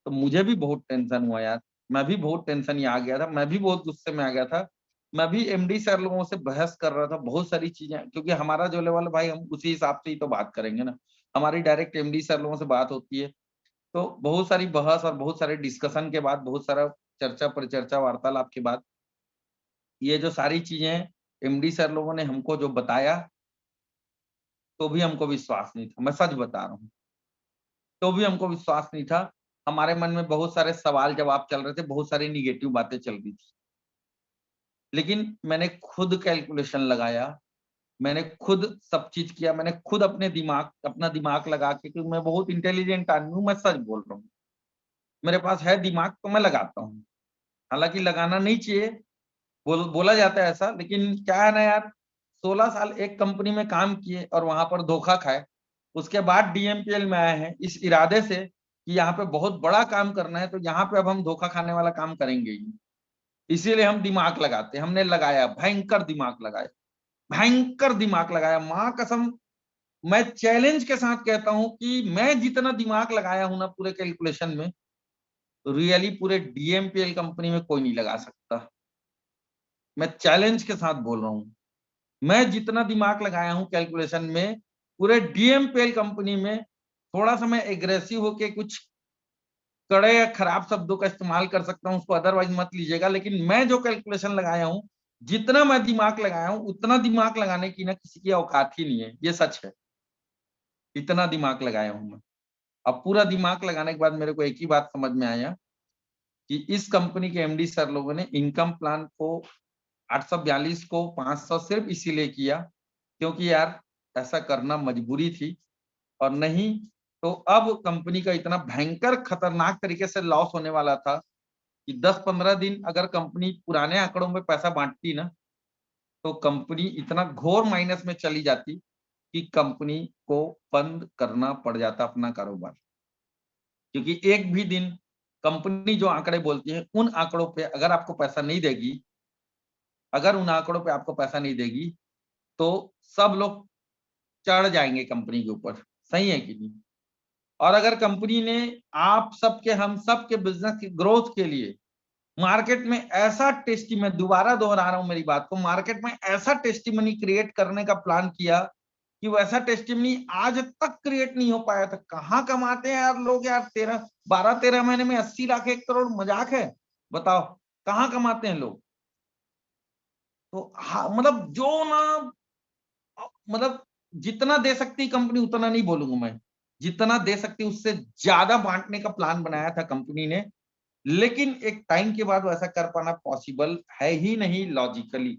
तो मुझे भी बहुत टेंशन हुआ यार। मैं भी बहुत टेंशन आ गया था, मैं भी बहुत गुस्से में आ गया था। मैं भी एमडी सर लोगों से बहस कर रहा था बहुत सारी चीजें, क्योंकि हमारा जो लेवल है भाई, हम उसी हिसाब से ही तो बात करेंगे ना। हमारी डायरेक्ट एमडी सर लोगों से बात होती है, तो बहुत सारी बहस और बहुत सारे डिस्कशन के बाद, बहुत सारा चर्चा परिचर्चा वार्तालाप के बाद, ये जो सारी चीजें एमडी सर लोगों ने हमको जो बताया, तो भी हमको विश्वास नहीं था। मैं सच बता रहा हूँ, तो भी हमको विश्वास नहीं था। हमारे मन में बहुत सारे सवाल जवाब चल रहे थे, बहुत सारी निगेटिव बातें चल रही थी। लेकिन मैंने खुद कैलकुलेशन लगाया, मैंने खुद सब चीज किया, मैंने खुद अपना दिमाग लगा के, क्योंकि मैं बहुत इंटेलिजेंट आदमी हूँ, मैं सच बोल रहा हूँ। मेरे पास है दिमाग तो मैं लगाता हूँ। हालांकि लगाना नहीं चाहिए, बोला जाता है ऐसा, लेकिन क्या है ना यार, 16 साल एक कंपनी में काम किए और वहां पर धोखा खाए, उसके बाद डीएमपीएल में आए हैं इस इरादे से कि यहाँ पे बहुत बड़ा काम करना है, तो यहाँ पे अब हम धोखा खाने वाला काम करेंगे ही। इसीलिए हम दिमाग लगाते हैं। हमने लगाया, भयंकर दिमाग लगाया, भयंकर दिमाग लगाया, माँ कसम। मैं चैलेंज के साथ कहता हूं कि मैं जितना दिमाग लगाया हूं ना पूरे कैलकुलेशन में, रियली पूरे डीएमपीएल कंपनी में कोई नहीं लगा सकता। मैं चैलेंज के साथ बोल रहा हूँ, मैं जितना दिमाग लगाया हूं कैलकुलेशन में, पूरे डीएमपीएल कंपनी में, थोड़ा सा मैं एग्रेसिव होके कुछ कड़े या खराब शब्दों का इस्तेमाल कर सकता हूं, उसको अदरवाइज मत लीजिएगा, लेकिन मैं जो कैलकुलेशन लगाया हूं, जितना मैं दिमाग लगाया हूं, उतना दिमाग लगाने की ना किसी की औकात ही नहीं है। ये सच है, इतना दिमाग लगाया हूं मैं। अब पूरा दिमाग लगाने के बाद मेरे को एक ही बात समझ में आया कि इस कंपनी के एमडी सर लोगों ने इनकम प्लान को 842 को 500 सिर्फ इसीलिए किया क्योंकि यार ऐसा करना मजबूरी थी, और नहीं तो अब कंपनी का इतना भयंकर खतरनाक तरीके से लॉस होने वाला था कि 10-15 दिन अगर कंपनी पुराने आंकड़ों में पैसा बांटती ना, तो कंपनी इतना घोर माइनस में चली जाती कि कंपनी को बंद करना पड़ जाता अपना कारोबार। क्योंकि एक भी दिन कंपनी जो आंकड़े बोलती है, उन आंकड़ों पे अगर आपको पैसा नहीं देगी, अगर उन आंकड़ों पे आपको पैसा नहीं देगी, तो सब लोग चढ़ जाएंगे कंपनी के ऊपर। सही है कि नहीं? और अगर कंपनी ने आप सबके, हम सबके बिजनेस की ग्रोथ के लिए मार्केट में ऐसा टेस्टी, मैं दोबारा दोहरा रहा हूं मेरी बात को, मार्केट में ऐसा टेस्टिमनी क्रिएट करने का प्लान किया कि वैसा टेस्टिमनी आज तक क्रिएट नहीं हो पाया था। कहाँ कमाते हैं यार लोग, यार 12-13 महीने में 80 लाख 1 करोड़ मजाक है? बताओ कहाँ कमाते हैं लोग? तो हाँ, मतलब जो ना, मतलब जितना दे सकती कंपनी उतना नहीं बोलूंगा मैं, जितना दे सकती उससे ज्यादा बांटने का प्लान बनाया था कंपनी ने। लेकिन एक टाइम के बाद वैसा कर पाना पॉसिबल है ही नहीं लॉजिकली,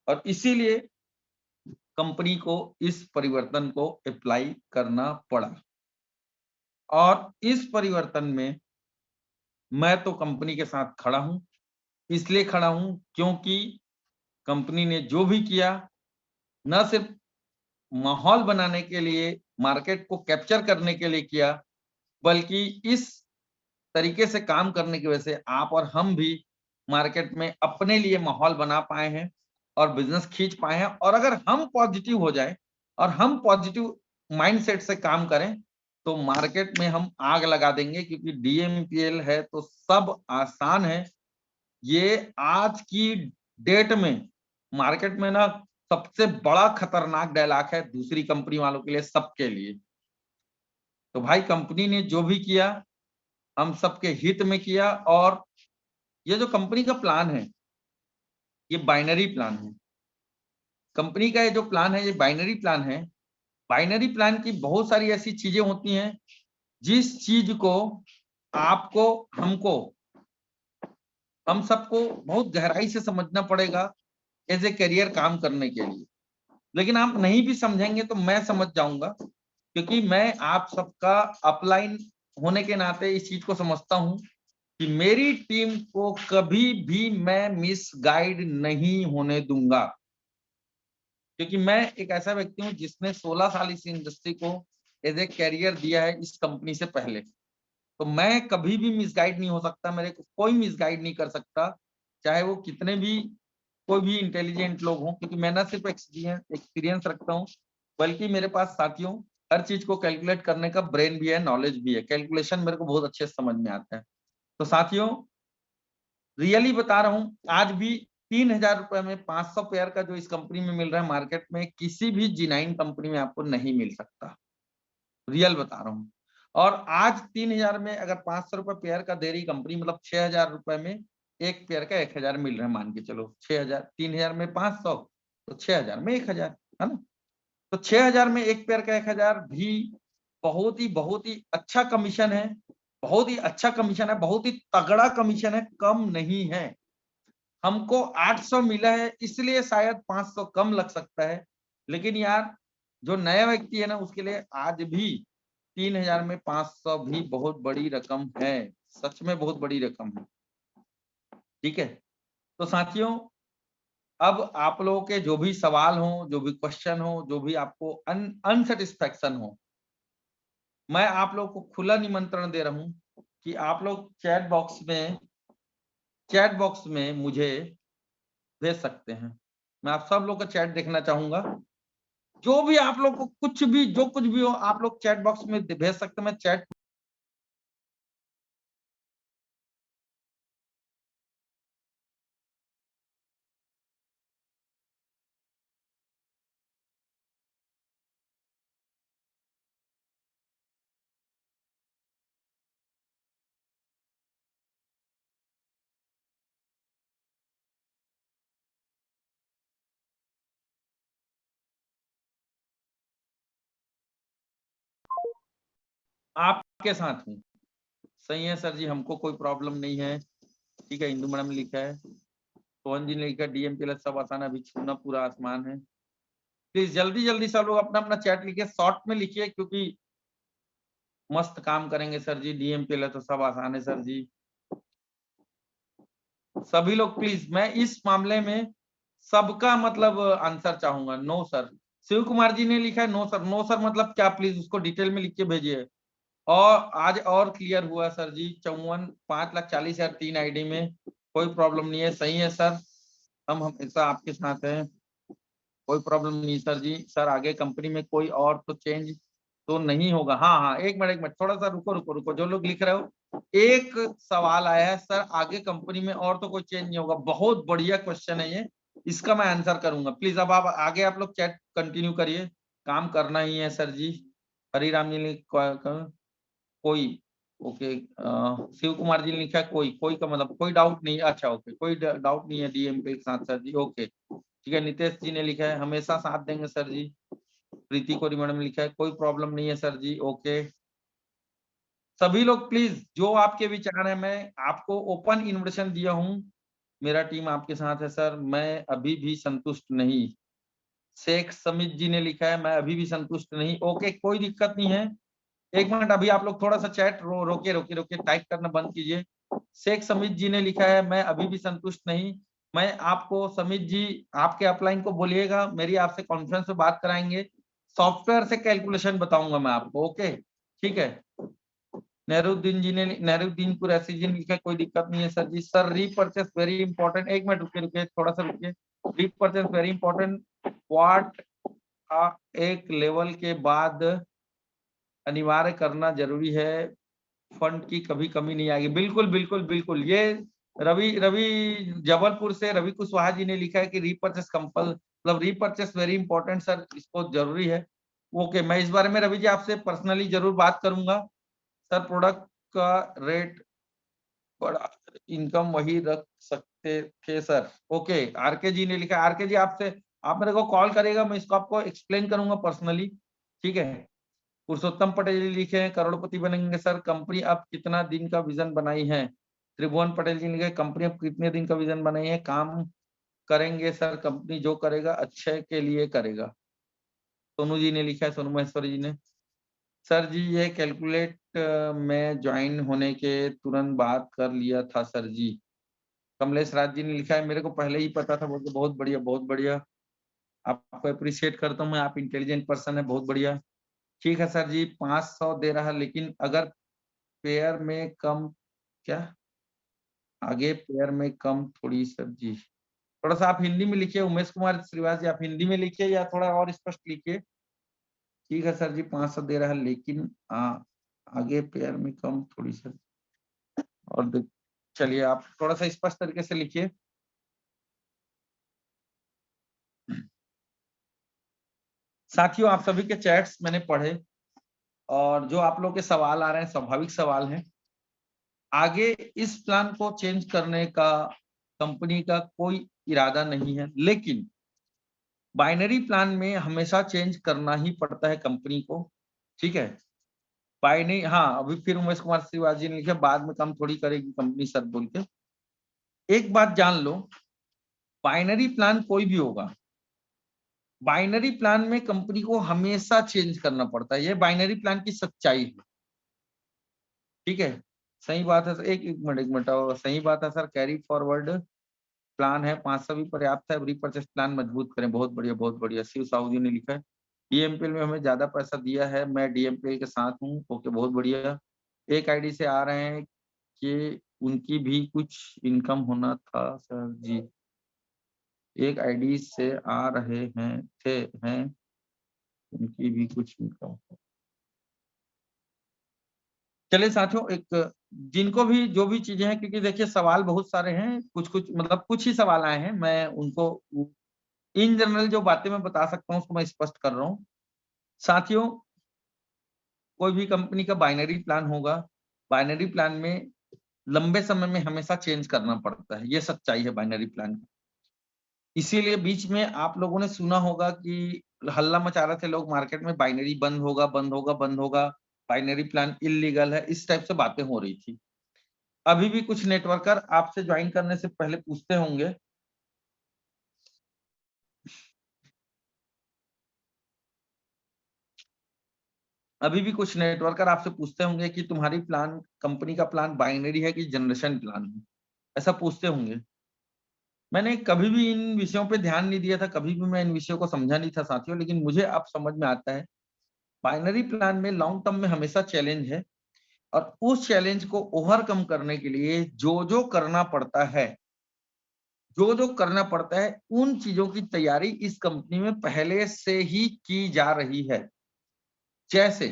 और इसीलिए कंपनी को इस परिवर्तन को अप्लाई करना पड़ा। और इस परिवर्तन में मैं तो कंपनी के साथ खड़ा हूं, इसलिए खड़ा हूं क्योंकि कंपनी ने जो भी किया, न सिर्फ माहौल बनाने के लिए, मार्केट को कैप्चर करने के लिए किया, बल्कि इस तरीके से काम करने की वजह से आप और हम भी मार्केट में अपने लिए माहौल बना पाए हैं और बिजनेस खींच पाए हैं। और अगर हम पॉजिटिव हो जाएं और हम पॉजिटिव माइंडसेट से काम करें, तो मार्केट में हम आग लगा देंगे, क्योंकि डीएमपीएल है तो सब आसान है। ये आज की डेट में मार्केट में ना सबसे बड़ा खतरनाक डायलॉग है दूसरी कंपनी वालों के लिए, सबके लिए। तो भाई कंपनी ने जो भी किया हम सबके हित में किया, और ये जो कंपनी का प्लान है ये बाइनरी प्लान है। कंपनी का ये जो प्लान है ये बाइनरी प्लान है। बाइनरी प्लान की बहुत सारी ऐसी चीजें होती हैं जिस चीज को आपको, हमको, हम सबको बहुत गहराई से समझना पड़ेगा एज ए करियर काम करने के लिए। लेकिन आप नहीं भी समझेंगे तो मैं समझ जाऊंगा, क्योंकि मैं आप सबका अपलाइन होने के नाते इस चीज को समझता हूं कि मेरी टीम को कभी भी मैं मिस गाइड नहीं होने दूंगा। क्योंकि मैं एक ऐसा व्यक्ति हूं जिसने 16 साल इस इंडस्ट्री को एज ए कैरियर दिया है इस कंपनी से पहले। तो मैं कभी भी मिसगाइड नहीं हो सकता, मेरे को कोई मिसगाइड नहीं कर सकता, चाहे वो कितने भी कोई भी इंटेलिजेंट लोग हों। क्योंकि मैं ना सिर्फ एक्सपीरियंस रखता हूँ, बल्कि मेरे पास साथियों हर चीज को कैलकुलेट करने का ब्रेन भी है, नॉलेज भी है। कैलकुलेशन मेरे को बहुत अच्छे से समझ में आता है। तो साथियों रियली बता रहा हूँ, आज भी 3,000 रुपए में 500 पेयर का जो इस कंपनी में मिल रहा है, मार्केट में किसी भी G9 कंपनी में आपको नहीं मिल सकता। रियल बता रहा हूँ। और आज 3,000 में अगर 500 रुपए पेयर का दे रही कंपनी, मतलब 6,000 रुपए में एक पेयर का 1,000 मिल रहा है, मान के चलो 6,000, 3,000 में 500 तो 6,000 में 1,000, है ना। तो 6,000 में एक पेयर का 1,000 भी बहुत ही अच्छा कमीशन है, बहुत ही अच्छा कमीशन है, बहुत ही तगड़ा कमीशन है, कम नहीं है। हमको 800 मिला है इसलिए शायद 500 कम लग सकता है, लेकिन यार जो नया व्यक्ति है ना उसके लिए आज भी 3,000 में 500 भी बहुत बड़ी रकम है, सच में बहुत बड़ी रकम है। ठीक है, तो साथियों अब आप लोगों के जो भी सवाल हो, जो भी क्वेश्चन हो, जो भी आपको अनसेटिस्फैक्शन हो, मैं आप लोगों को खुला निमंत्रण दे रहा हूं कि आप लोग चैट बॉक्स में मुझे भेज सकते हैं। मैं आप सब लोग का चैट देखना चाहूंगा। जो भी आप लोग को कुछ भी, जो कुछ भी हो आप लोग चैट बॉक्स में भेज सकते हैं। मैं चैट आपके साथ हूँ। सही है सर जी, हमको कोई प्रॉब्लम नहीं है। ठीक है, इंदू मैडम ने लिखा है, सोहन जी ने लिखा डीएमपीएल सब आसान, अभी छूना पूरा आसमान है। प्लीज जल्दी जल्दी सब लोग अपना अपना चैट लिखिए, शॉर्ट में लिखिए, क्योंकि मस्त काम करेंगे सर जी, डीएमपीएल है तो सब आसान है सर जी। सभी लोग प्लीज, मैं इस मामले में सबका मतलब आंसर चाहूंगा। नो सर, शिव कुमार जी ने लिखा है नो सर। नो सर मतलब क्या, प्लीज उसको डिटेल में लिख के भेजिए। और आज और क्लियर हुआ सर जी, 54,40,000 3 आईडी में, कोई प्रॉब्लम नहीं है। सही है सर, हम हमेशा आपके साथ हैं, कोई प्रॉब्लम नहीं सर जी। सर आगे कंपनी में कोई और तो चेंज तो नहीं होगा? हाँ हाँ, एक मिनट थोड़ा सा रुको रुको रुको, जो लोग लिख रहे हो, एक सवाल आया है सर, आगे कंपनी में और तो कोई चेंज नहीं होगा। बहुत बढ़िया क्वेश्चन है ये, इसका मैं आंसर करूंगा। प्लीज अब आप आगे आप लोग चैट कंटिन्यू करिए, काम करना ही है सर जी। हरिराम जी ने कोई, ओके, शिव कुमार जी ने लिखा कोई, कोई का मतलब कोई डाउट नहीं। अच्छा ओके, कोई डाउट नहीं है डीएम के साथ सर जी, ओके ठीक है। नितेश जी ने लिखा है हमेशा साथ देंगे सर जी। प्रीति कोरी मैडम ने लिखा है कोई प्रॉब्लम नहीं है सर जी, ओके। सभी लोग प्लीज जो आपके विचार है, मैं आपको ओपन इन्विटेशन दिया हूं, मेरा टीम आपके साथ है सर, मैं अभी भी संतुष्ट नहीं। शेख समित जी ने लिखा है मैं अभी भी संतुष्ट नहीं, ओके कोई दिक्कत नहीं है। एक मिनट, अभी आप लोग थोड़ा सा चैट रोके रोके रोके टाइप करना बंद कीजिए। शेख समित जी ने लिखा है मैं अभी भी संतुष्ट नहीं। मैं आपको समित जी, आपके अपलाइन को बोलिएगा मेरी आपसे कॉन्फ्रेंस में बात कराएंगे, सॉफ्टवेयर से कैलकुलेशन बताऊंगा मैं आपको, ओके ठीक है। नेहरूद्दीन कुरैशी जी ने लिखा कोई दिक्कत नहीं है सर जी। सर रीपरचेस वेरी इंपॉर्टेंट, एक मिनट रुके रुके थोड़ा सा रुकिए। रीपरचेस वेरी इंपॉर्टेंट, व्हाट एक लेवल के बाद अनिवार्य करना जरूरी है, फंड की कभी कमी नहीं आएगी। बिल्कुल बिल्कुल बिल्कुल। ये रवि रवि जबलपुर से रवि कुशवाहा जी ने लिखा है कि रीपर्चेस मतलब रीपर्चेस वेरी इंपॉर्टेंट सर, इसको जरूरी है। ओके, मैं इस बारे में रवि जी आपसे पर्सनली जरूर बात करूंगा। सर प्रोडक्ट का रेट बड़ा, इनकम वही रख सकते थे सर। ओके, आरके जी ने लिखा। आरके जी आपसे, आप मेरे को कॉल करेगा, मैं इसको आपको एक्सप्लेन करूंगा पर्सनली, ठीक है। पुरुषोत्तम पटेल जी लिखे हैं करोड़पति बनेंगे सर, कंपनी अब कितना दिन का विजन बनाई है। त्रिभुवन पटेल जी लिखे कंपनी अब कितने दिन का विजन बनाई है, काम करेंगे सर, कंपनी जो करेगा अच्छे के लिए करेगा। सोनू जी ने लिखा है, सोनू महेश्वरी जी ने, सर जी ये कैलकुलेट में ज्वाइन होने के तुरंत बाद कर लिया था सर जी। कमलेश राज जी ने लिखा है मेरे को पहले ही पता था, बोल के बहुत बढ़िया बहुत बढ़िया, आपको अप्रिशिएट करता हूँ मैं, आप इंटेलिजेंट पर्सन है, बहुत बढ़िया। ठीक है सर जी, 500 दे रहा, लेकिन अगर पेयर में कम, क्या आगे पेयर में कम थोड़ी सर जी, थोड़ा सा आप हिंदी में लिखिए। उमेश कुमार श्रीवास जी आप हिंदी में लिखिए या थोड़ा और स्पष्ट लिखिए। ठीक है सर जी, 500 दे रहा है, लेकिन आगे पेयर में कम थोड़ी सर, और चलिए आप थोड़ा सा स्पष्ट तरीके से लिखिए। साथियों आप सभी के चैट्स मैंने पढ़े, और जो आप लोग के सवाल आ रहे हैं स्वाभाविक सवाल हैं। आगे इस प्लान को चेंज करने का कंपनी का कोई इरादा नहीं है, लेकिन बाइनरी प्लान में हमेशा चेंज करना ही पड़ता है कंपनी को, ठीक है। बाइनरी, हाँ अभी फिर उमेश कुमार श्रीवास ने लिखा बाद में कम थोड़ी करेगी कंपनी सर, बोल के एक बात जान लो, बाइनरी प्लान कोई भी होगा, बाइनरी प्लान में कंपनी को हमेशा चेंज करना पड़ता है, ये बाइनरी प्लान की सच्चाई है, ठीक है। सही बात है सर, एक मिनट और, सही बात है सर, कैरी फॉरवर्ड प्लान है 500 भी पर्याप्त है, रीपर्चेस प्लान मजबूत करें, बहुत बढ़िया बहुत बढ़िया। शिव साहू जी ने लिखा है डीएमपीएल में हमें ज्यादा पैसा दिया है, मैं डीएमपीएल के साथ हूँ। ओके बहुत बढ़िया। एक आईडी से आ रहे हैं कि उनकी भी कुछ इनकम होना था सर जी, एक आईडी से आ रहे हैं उनकी भी कुछ इनकम। चलिए साथियों, एक जिनको भी जो भी चीजें हैं, क्योंकि देखिए सवाल बहुत सारे हैं, कुछ कुछ मतलब कुछ ही सवाल आए हैं, मैं उनको इन जनरल जो बातें मैं बता सकता हूँ उसको मैं स्पष्ट कर रहा हूँ। साथियों कोई भी कंपनी का बाइनरी प्लान होगा, बाइनरी प्लान में लंबे समय में हमेशा चेंज करना पड़ता है, ये सच्चाई है बाइनरी प्लान की। इसीलिए बीच में आप लोगों ने सुना होगा कि हल्ला मचा रहे थे लोग मार्केट में, बाइनरी बंद होगा बंद होगा बंद होगा, बाइनरी प्लान इलीगल है, इस टाइप से बातें हो रही थी। अभी भी कुछ नेटवर्कर आपसे ज्वाइन करने से पहले पूछते होंगे, अभी भी कुछ नेटवर्कर आपसे पूछते होंगे कि तुम्हारी प्लान, कंपनी का प्लान बाइनरी है कि जनरेशन प्लान है, ऐसा पूछते होंगे। मैंने कभी भी इन विषयों पे ध्यान नहीं दिया था, कभी भी मैं इन विषयों को समझा नहीं था साथियों, लेकिन मुझे अब समझ में आता है बाइनरी प्लान में लॉन्ग टर्म में हमेशा चैलेंज है, और उस चैलेंज को ओवरकम करने के लिए जो जो करना पड़ता है, जो जो करना पड़ता है उन चीजों की तैयारी इस कंपनी में पहले से ही की जा रही है। जैसे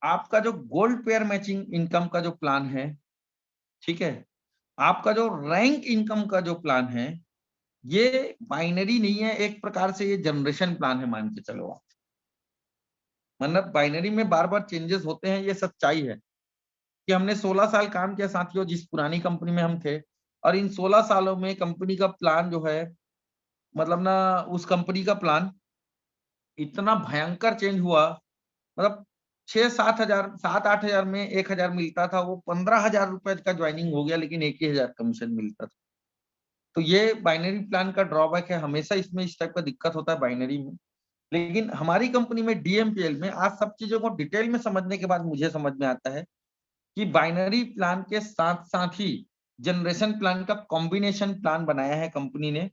आपका जो गोल्ड पेयर मैचिंग इनकम का जो प्लान है, ठीक है, आपका जो रैंक इनकम का जो प्लान है, ये बाइनरी नहीं है, एक प्रकार से ये जनरेशन प्लान है, मान के चलो आप। मतलब बाइनरी में बार बार चेंजेस होते हैं, ये सच्चाई है कि हमने 16 साल काम किया साथियों जिस पुरानी कंपनी में हम थे, और इन 16 सालों में कंपनी का प्लान जो है, मतलब ना उस कंपनी का प्लान इतना भयंकर चेंज हुआ, मतलब 6-7 हजार, 7-8 हजार में 1 हजार मिलता था, वो 15 हजार रुपए का ज्वाइनिंग हो गया, लेकिन 1 ही हजार कमीशन मिलता था। तो ये बाइनरी प्लान का ड्रॉबैक है, हमेशा इसमें इस टाइप का दिक्कत होता है बाइनरी में। लेकिन हमारी कंपनी में डीएमपीएल में आज सब चीजों को डिटेल में समझने के बाद मुझे समझ में आता है कि बाइनरी प्लान के साथ साथ ही जनरेशन प्लान का कॉम्बिनेशन प्लान बनाया है कंपनी ने,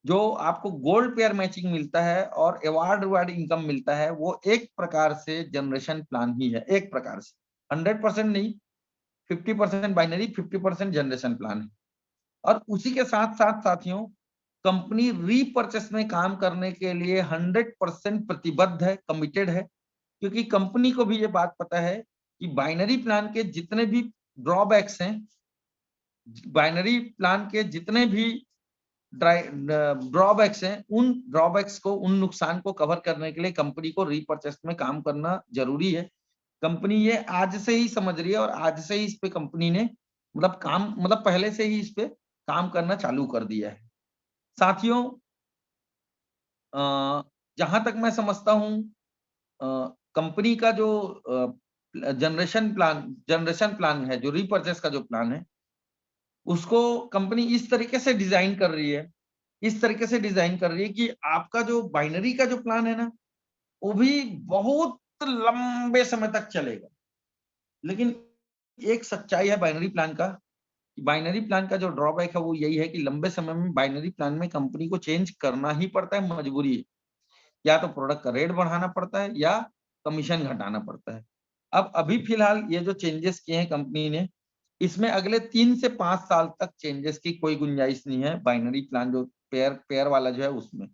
जो आपको गोल्ड पेयर मैचिंग मिलता है और अवार्ड इनकम मिलता है, वो एक प्रकार से जनरेशन प्लान ही है, एक प्रकार से 100% नहीं, 50% बाइनरी 50% जनरेशन प्लान है। और उसी के साथ साथ साथियों कंपनी रीपर्चेस में काम करने के लिए 100% प्रतिबद्ध है, कमिटेड है, क्योंकि कंपनी को भी ये बात पता है कि बाइनरी प्लान के जितने भी ड्रॉबैक्स हैं, बाइनरी प्लान के जितने भी ड्रॉबैक्स हैं, उन ड्रॉबैक्स को, उन नुकसान को कवर करने के लिए कंपनी को रीपर्चेस में काम करना जरूरी है। कंपनी ये आज से ही समझ रही है और आज से ही इस पे कंपनी ने मतलब पहले से ही इस पे काम करना चालू कर दिया है। साथियों, जहां तक मैं समझता हूं, कंपनी का जो जनरेशन प्लान है, जो रीपर्चेस का जो प्लान है, उसको कंपनी इस तरीके से डिजाइन कर रही है, इस तरीके से डिजाइन कर रही है कि आपका जो बाइनरी का जो प्लान है ना, वो भी बहुत लंबे समय तक चलेगा। लेकिन एक सच्चाई है बाइनरी प्लान का, बाइनरी प्लान का जो ड्रॉबैक है वो यही है कि लंबे समय में बाइनरी प्लान में कंपनी को चेंज करना ही पड़ता है, मजबूरी है। या तो प्रोडक्ट का रेट बढ़ाना पड़ता है या कमीशन घटाना पड़ता है। अब अभी फिलहाल ये जो चेंजेस किए हैं कंपनी ने, इसमें अगले 3 से 5 साल तक चेंजेस की कोई गुंजाइश नहीं है, बाइनरी प्लान जो पेयर वाला जो है उसमें,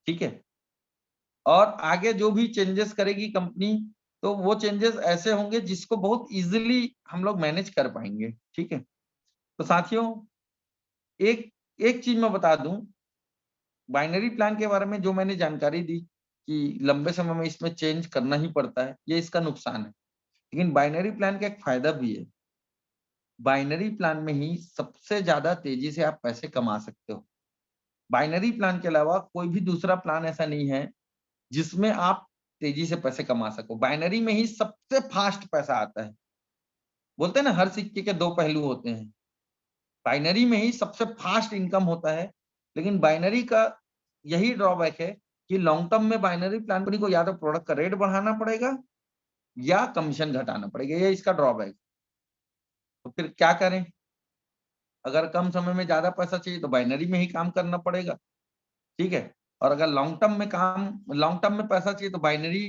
ठीक है। और आगे जो भी चेंजेस करेगी कंपनी, तो वो चेंजेस ऐसे होंगे जिसको बहुत इजीली हम लोग मैनेज कर पाएंगे, ठीक है। तो साथियों, एक एक चीज मैं बता दूं, बाइनरी प्लान के बारे में जो मैंने जानकारी दी कि लंबे समय में इसमें चेंज करना ही पड़ता है, ये इसका नुकसान है। लेकिन बाइनरी प्लान का एक फायदा भी है, बाइनरी प्लान में ही सबसे ज्यादा तेजी से आप पैसे कमा सकते हो। बाइनरी प्लान के अलावा कोई भी दूसरा प्लान ऐसा नहीं है जिसमें आप तेजी से पैसे कमा सको। बाइनरी में ही सबसे फास्ट पैसा आता है। बोलते हैं ना, हर सिक्के के दो पहलू होते हैं। बाइनरी में ही सबसे फास्ट इनकम होता है, लेकिन बाइनरी का यही ड्रॉबैक है कि लॉन्ग टर्म में बाइनरी प्लान कंपनी को या तो प्रोडक्ट का रेट बढ़ाना पड़ेगा या कमीशन घटाना पड़ेगा, ये इसका ड्रॉबैक। तो फिर क्या करें? अगर कम समय में ज्यादा पैसा चाहिए तो बाइनरी में ही काम करना पड़ेगा, ठीक है। और अगर लॉन्ग टर्म में पैसा चाहिए तो बाइनरी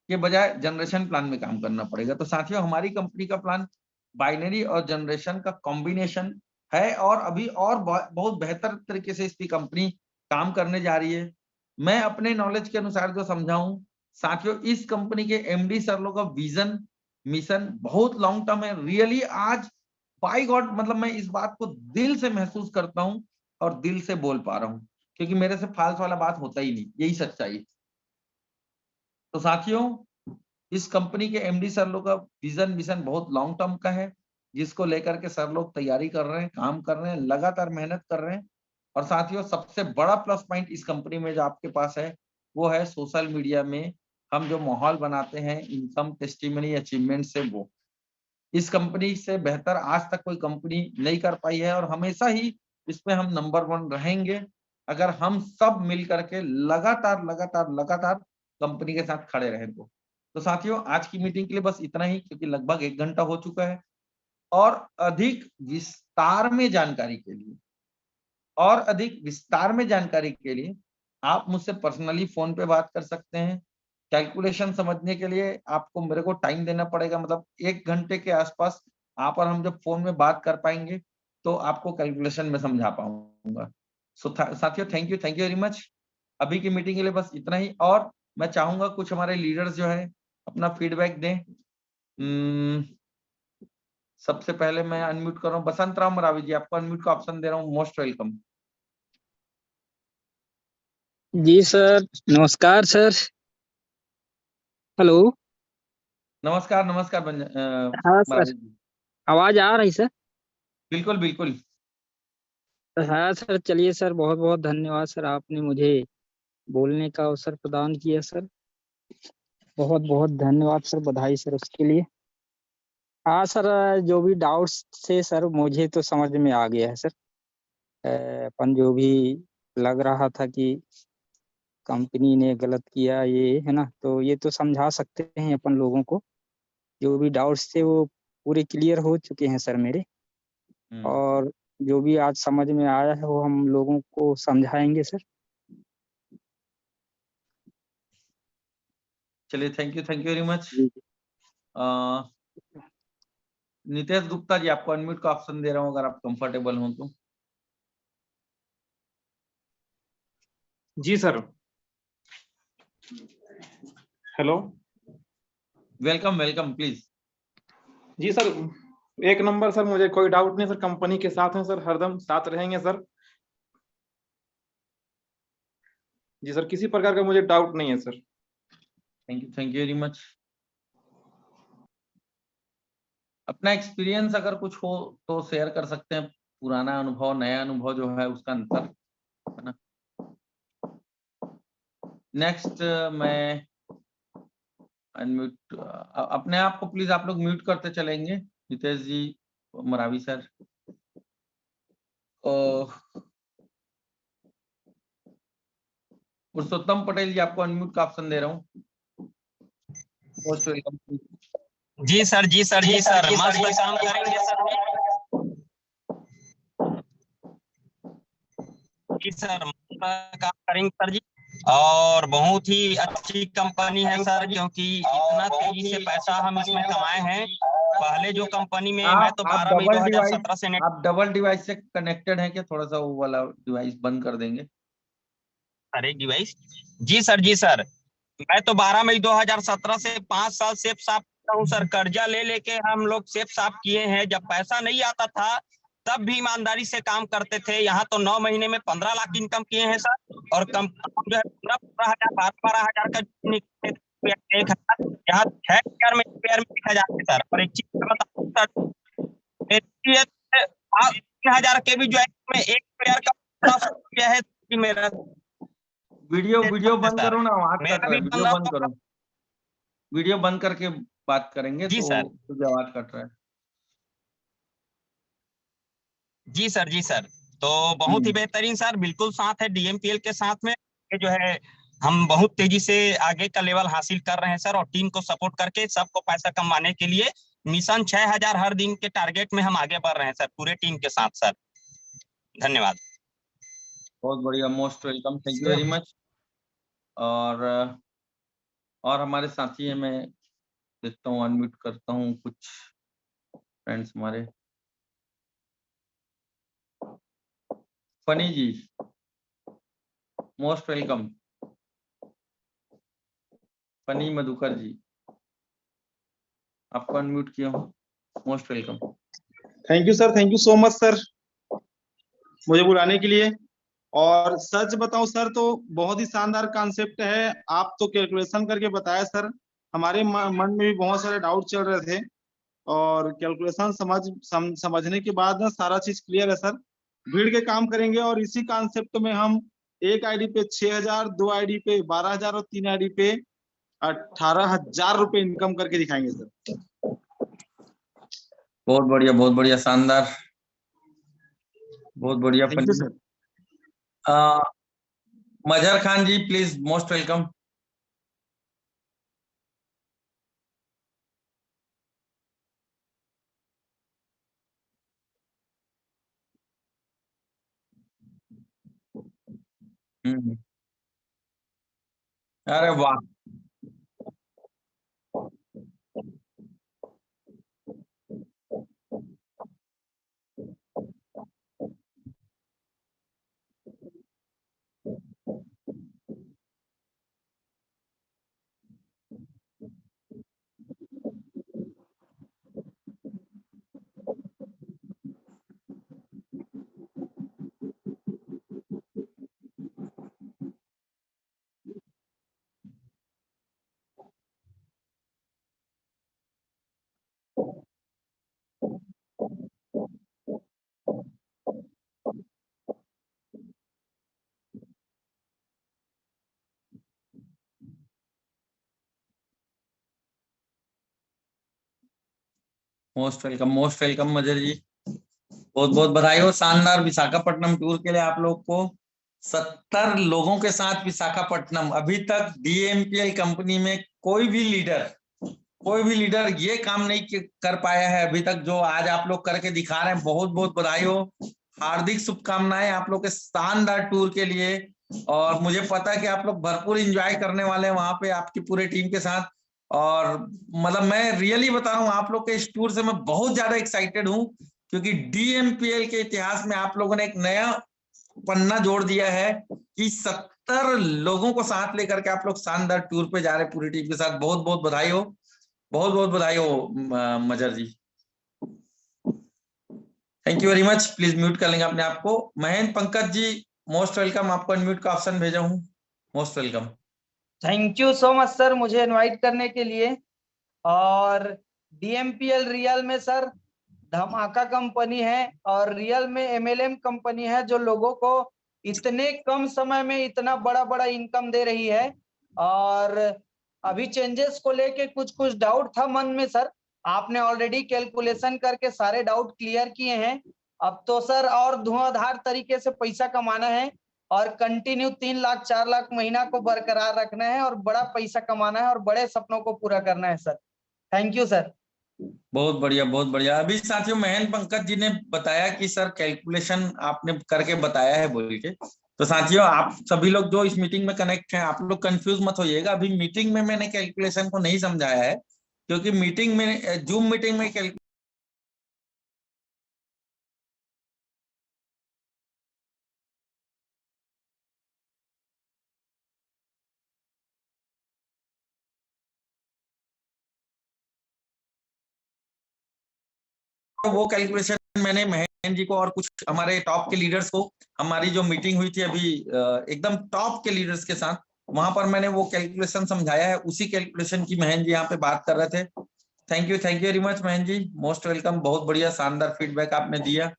के बजाय जनरेशन प्लान में काम करना पड़ेगा। तो साथियों, हमारी कंपनी का प्लान बाइनरी और जनरेशन का कॉम्बिनेशन है और अभी और बहुत बेहतर तरीके से इसकी कंपनी काम करने जा रही है। मैं अपने नॉलेज के अनुसार जो समझाऊं, साथियों, इस कंपनी के एमडी सर लोग का विजन मिशन बहुत लॉन्ग टर्म है। रियली आज बाय गॉड, मतलब मैं इस बात को दिल से महसूस करता हूं और दिल से बोल पा रहा हूं, क्योंकि मेरे से फालतू वाला बात होता ही नहीं, यही सच्चाई है। तो साथियों, इस कंपनी के एमडी सर लोग का विजन मिशन बहुत लॉन्ग टर्म का है, जिसको लेकर के सर लोग तैयारी कर रहे हैं, काम कर रहे हैं, लगातार मेहनत कर रहे हैं। और साथियों, सबसे बड़ा प्लस पॉइंट इस कंपनी में जो आपके पास है, वो है सोशल मीडिया में हम जो माहौल बनाते हैं इनकम, टेस्टिमनी, अचीवमेंट से, वो इस कंपनी से बेहतर आज तक कोई कंपनी नहीं कर पाई है और हमेशा ही इसमें हम नंबर 1 रहेंगे, अगर हम सब मिल करके लगातार लगातार लगातार कंपनी के साथ खड़े रहें तो साथियों, आज की मीटिंग के लिए बस इतना ही, क्योंकि लगभग 1 घंटा हो चुका है। और अधिक विस्तार में जानकारी के लिए आप मुझसे पर्सनली फोन पे बात कर सकते हैं। कैलकुलेशन समझने के लिए आपको मेरे को टाइम देना पड़ेगा, मतलब 1 घंटे के आसपास आप और हम जब फोन में बात कर पाएंगे तो आपको कैलकुलेशन में समझा पाऊंगा। साथियों, थैंक यू वेरी मच। अभी की मीटिंग के लिए बस इतना ही, और मैं चाहूंगा कुछ हमारे लीडर्स जो है अपना फीडबैक दें। सबसे पहले मैं अनम्यूट कर रहा हूँ बसंत राम मरावी जी, आपको अनम्यूट का ऑप्शन दे रहा हूँ, मोस्ट वेलकम। जी सर, नमस्कार सर। हेलो। नमस्कार हाँ सर, मरावी जी। आवाज आ रही सर? बिल्कुल बिल्कुल। हाँ सर, चलिए सर, बहुत बहुत धन्यवाद सर, आपने मुझे बोलने का अवसर प्रदान किया सर। बहुत बहुत धन्यवाद सर, बधाई सर उसके लिए। हाँ सर, जो भी डाउट्स थे सर मुझे तो समझ में आ गया है सर। अपन जो भी लग रहा था कि कंपनी ने गलत किया, ये है ना, तो ये तो समझा सकते हैं अपन लोगों को। जो भी डाउट्स थे वो पूरे क्लियर हो चुके हैं सर मेरे। और जो भी आज समझ में आया है वो हम लोगों को समझाएंगे सर। चलिए, थैंक यू वेरी मच। जी नितेश गुप्ता जी, आपको अनम्यूट का ऑप्शन दे रहा हूँ, अगर आप कंफर्टेबल हो तो। जी sir. Hello. Welcome welcome please. जी सर, एक नंबर सर, मुझे कोई डाउट नहीं सर, कंपनी के साथ हैं सर, हरदम साथ रहेंगे सर। जी सर, किसी प्रकार का मुझे डाउट नहीं है sir. Thank you very much. अपना एक्सपीरियंस अगर कुछ हो तो शेयर कर सकते हैं, पुराना अनुभव नया अनुभव जो है उसका अंतर, है ना। नेक्स्ट मैं अनम्यूट, अपने आप को प्लीज आप लोग म्यूट करते चलेंगे। नितेश जी, मरावी सर, पुरुषोत्तम पटेल जी, आपको अनम्यूट का ऑप्शन दे रहा हूँ। Most welcome. जी सर, जी सर, जी सर, मस्त काम करेंगे सर। जी सर, मस्त काम करेंगे सर जी। और बहुत ही अच्छी कंपनी है सर, क्योंकि इतना तेजी से पैसा हम इसमें कमाए हैं। पहले जो कंपनी में मैं तो 12 मई 2017 से आप डबल डिवाइस से कनेक्टेड हैं क्या? थोड़ा सा वो वाला डिवाइस बंद कर देंगे। अरे डिवाइस, जी सर, जी सर, मैं तो 12 मई 2017 से 5 साल सेफ साफ हूँ सर। कर्जा ले लेके हम लोग सेफ साफ किए हैं। जब पैसा नहीं आता था तब भी ईमानदारी से काम करते थे। यहाँ तो 9 महीने में 15 लाख इनकम किए हैं सर। और कम जो है 15,000 12,000 का 1,000, यहाँ 6 में 1,000 है सर। और एक चीज बताऊं सर, 3,000 के भी जो है में 1,000 का है मेरा। वीडियो बंद करो ना, आवाज कट रहा है। वीडियो बंद करो, वीडियो बंद करके बात करेंगे। जी तो सर, आवाज कट रहा है। जी सर, जी सर, तो बहुत ही बेहतरीन सर, बिल्कुल साथ है डीएमपीएल के साथ में। ये जो है हम बहुत तेजी से आगे का लेवल हासिल कर रहे हैं सर, और टीम को सपोर्ट करके सबको पैसा कमाने के लिए मिशन 6,000 हर दिन के टारगेट में हम आगे बढ़ रहे हैं सर, पूरे टीम के साथ सर। धन्यवाद। बहुत बढ़िया, most welcome, thank you very much. और हमारे साथी हैं, मैं देखता हूँ, अनम्यूट करता हूँ कुछ फ्रेंड्स हमारे। फनी जी, मोस्ट वेलकम। फनी मधुकर जी, आपको अनम्यूट किया हूँ, most welcome. Thank you sir, thank you so much sir मुझे बुलाने के लिए। और सच बताऊं सर तो बहुत ही शानदार कॉन्सेप्ट है। आप तो कैलकुलेशन करके बताया सर, हमारे मन में भी बहुत सारे डाउट चल रहे थे, और कैलकुलेशन समझने के बाद ना सारा चीज क्लियर है सर। भीड़ के काम करेंगे, और इसी कॉन्सेप्ट में हम एक आईडी पे 6,000, 2 आईडी पे 12,000 और 3 आईडी पे 18,000 रुपए इनकम करके दिखाएंगे सर। बहुत बढ़िया, शानदार, बहुत बढ़िया। Thank you sir. Mazhar Khan ji, please, most welcome. अरे वाह, मोस्ट वेलकम मजहर जी, बहुत बहुत बधाई हो शानदार विशाखापट्टनम टूर के लिए। आप लोग को 70 लोगों के साथ विशाखापट्टनम, अभी तक डीएमपीएल कंपनी में कोई भी लीडर ये काम नहीं कर पाया है अभी तक, जो आज आप लोग करके दिखा रहे हैं। बहुत बहुत बधाई हो, हार्दिक शुभकामनाएं आप लोग के शानदार टूर के लिए। और मुझे पता है कि आप लोग भरपूर एंजॉय करने वाले हैं वहां पे आपकी पूरे टीम के साथ। और मतलब मैं रियली बता रहा हूँ, आप लोग के इस टूर से मैं बहुत ज्यादा एक्साइटेड हूँ, क्योंकि डीएमपीएल के इतिहास में आप लोगों ने एक नया पन्ना जोड़ दिया है कि 70 लोगों को साथ लेकर के आप लोग शानदार टूर पे जा रहे हैं पूरी टीम के साथ। बहुत बहुत बधाई हो। बहुत बहुत बधाई हो मजर जी। Thank you very much. Please mute कर लेंगे अपने आप को। महेंद्र पंकज जी मोस्ट वेलकम, आपको अनम्यूट का ऑप्शन भेजा हूँ, most welcome. Thank you so much sir मुझे इनवाइट करने के लिए। और DMPL रियल में सर धमाका कंपनी है और रियल में MLM कंपनी है जो लोगों को इतने कम समय में इतना बड़ा बड़ा इनकम दे रही है। और अभी चेंजेस को लेके कुछ डाउट था मन में सर, आपने ऑलरेडी कैलकुलेशन करके सारे डाउट क्लियर किए हैं। अब तो सर और धुआंधार तरीके से पैसा कमाना है और कंटिन्यू 3 लाख 4 लाख महीना को बरकरार रखना है और बड़ा पैसा कमाना है और बड़े सपनों को पूरा करना है सर। Thank you sir. बहुत बढ़िया, बहुत बढ़िया। अभी साथियों महेंद्र पंकज जी ने बताया कि सर कैलकुलेशन आपने करके बताया है बोल के। तो साथियों आप सभी लोग जो इस मीटिंग में कनेक्ट हैं, आप लोग कंफ्यूज मत होइएगा। अभी मीटिंग में मैंने कैलकुलेशन को नहीं समझाया है, क्योंकि मीटिंग में, जूम मीटिंग में वो कैलकुलेशन मैंने महेंद्र जी को और कुछ हमारे टॉप के लीडर्स को, हमारी जो मीटिंग हुई थी अभी एकदम टॉप के लीडर्स के साथ, वहां पर मैंने वो कैलकुलेशन समझाया है। उसी कैलकुलेशन की महेंद्र जी यहाँ पे बात कर रहे थे। Thank you very much Mahendra ji, most welcome. बहुत बढ़िया शानदार फीडबैक आपने दिया।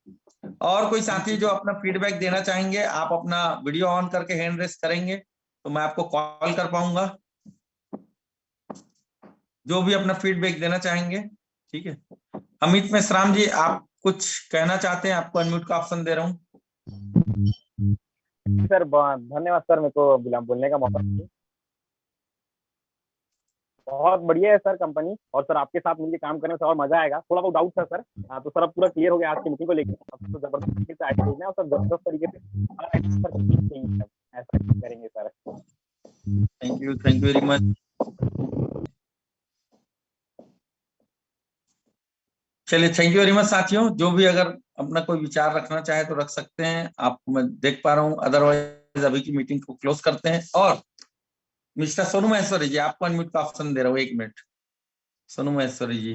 और कोई साथी जो अपना फीडबैक देना चाहेंगे, आप अपना वीडियो ऑन करके हैंड रेस करेंगे तो मैं आपको कॉल कर पाऊंगा। जो भी अपना फीडबैक देना चाहेंगे, ठीक है। अमित मेश्राम जी आप कुछ कहना चाहते हैं, आपको अनम्यूट का ऑप्शन दे रहा हूँ। सर धन्यवाद सर, मेरे को बोलने का मौका दिया। बहुत बढ़िया है सर कंपनी, और सर आपके साथ मिलकर काम करने से और मजा आएगा। थोड़ा बहुत डाउट था सर, तो सर अब पूरा क्लियर हो गया आज की मीटिंग को लेकर। अब तो जबरदस्त तरीके से आगे भेजना है और सर जबरदस्त तरीके से ऐसा करेंगे sir. Thank you very much. चलिए थैंक यू वेरी मच साथियों। जो भी अगर अपना कोई विचार रखना चाहे तो रख सकते हैं आप, मैं देख पा रहा हूँ। अदरवाइज अभी की मीटिंग को क्लोज करते हैं। और मिस्टर सोनू महेश्वरी जी आपको अनम्यूट का ऑप्शन दे रहा हूँ, 1 मिनट। सोनू महेश्वरी जी।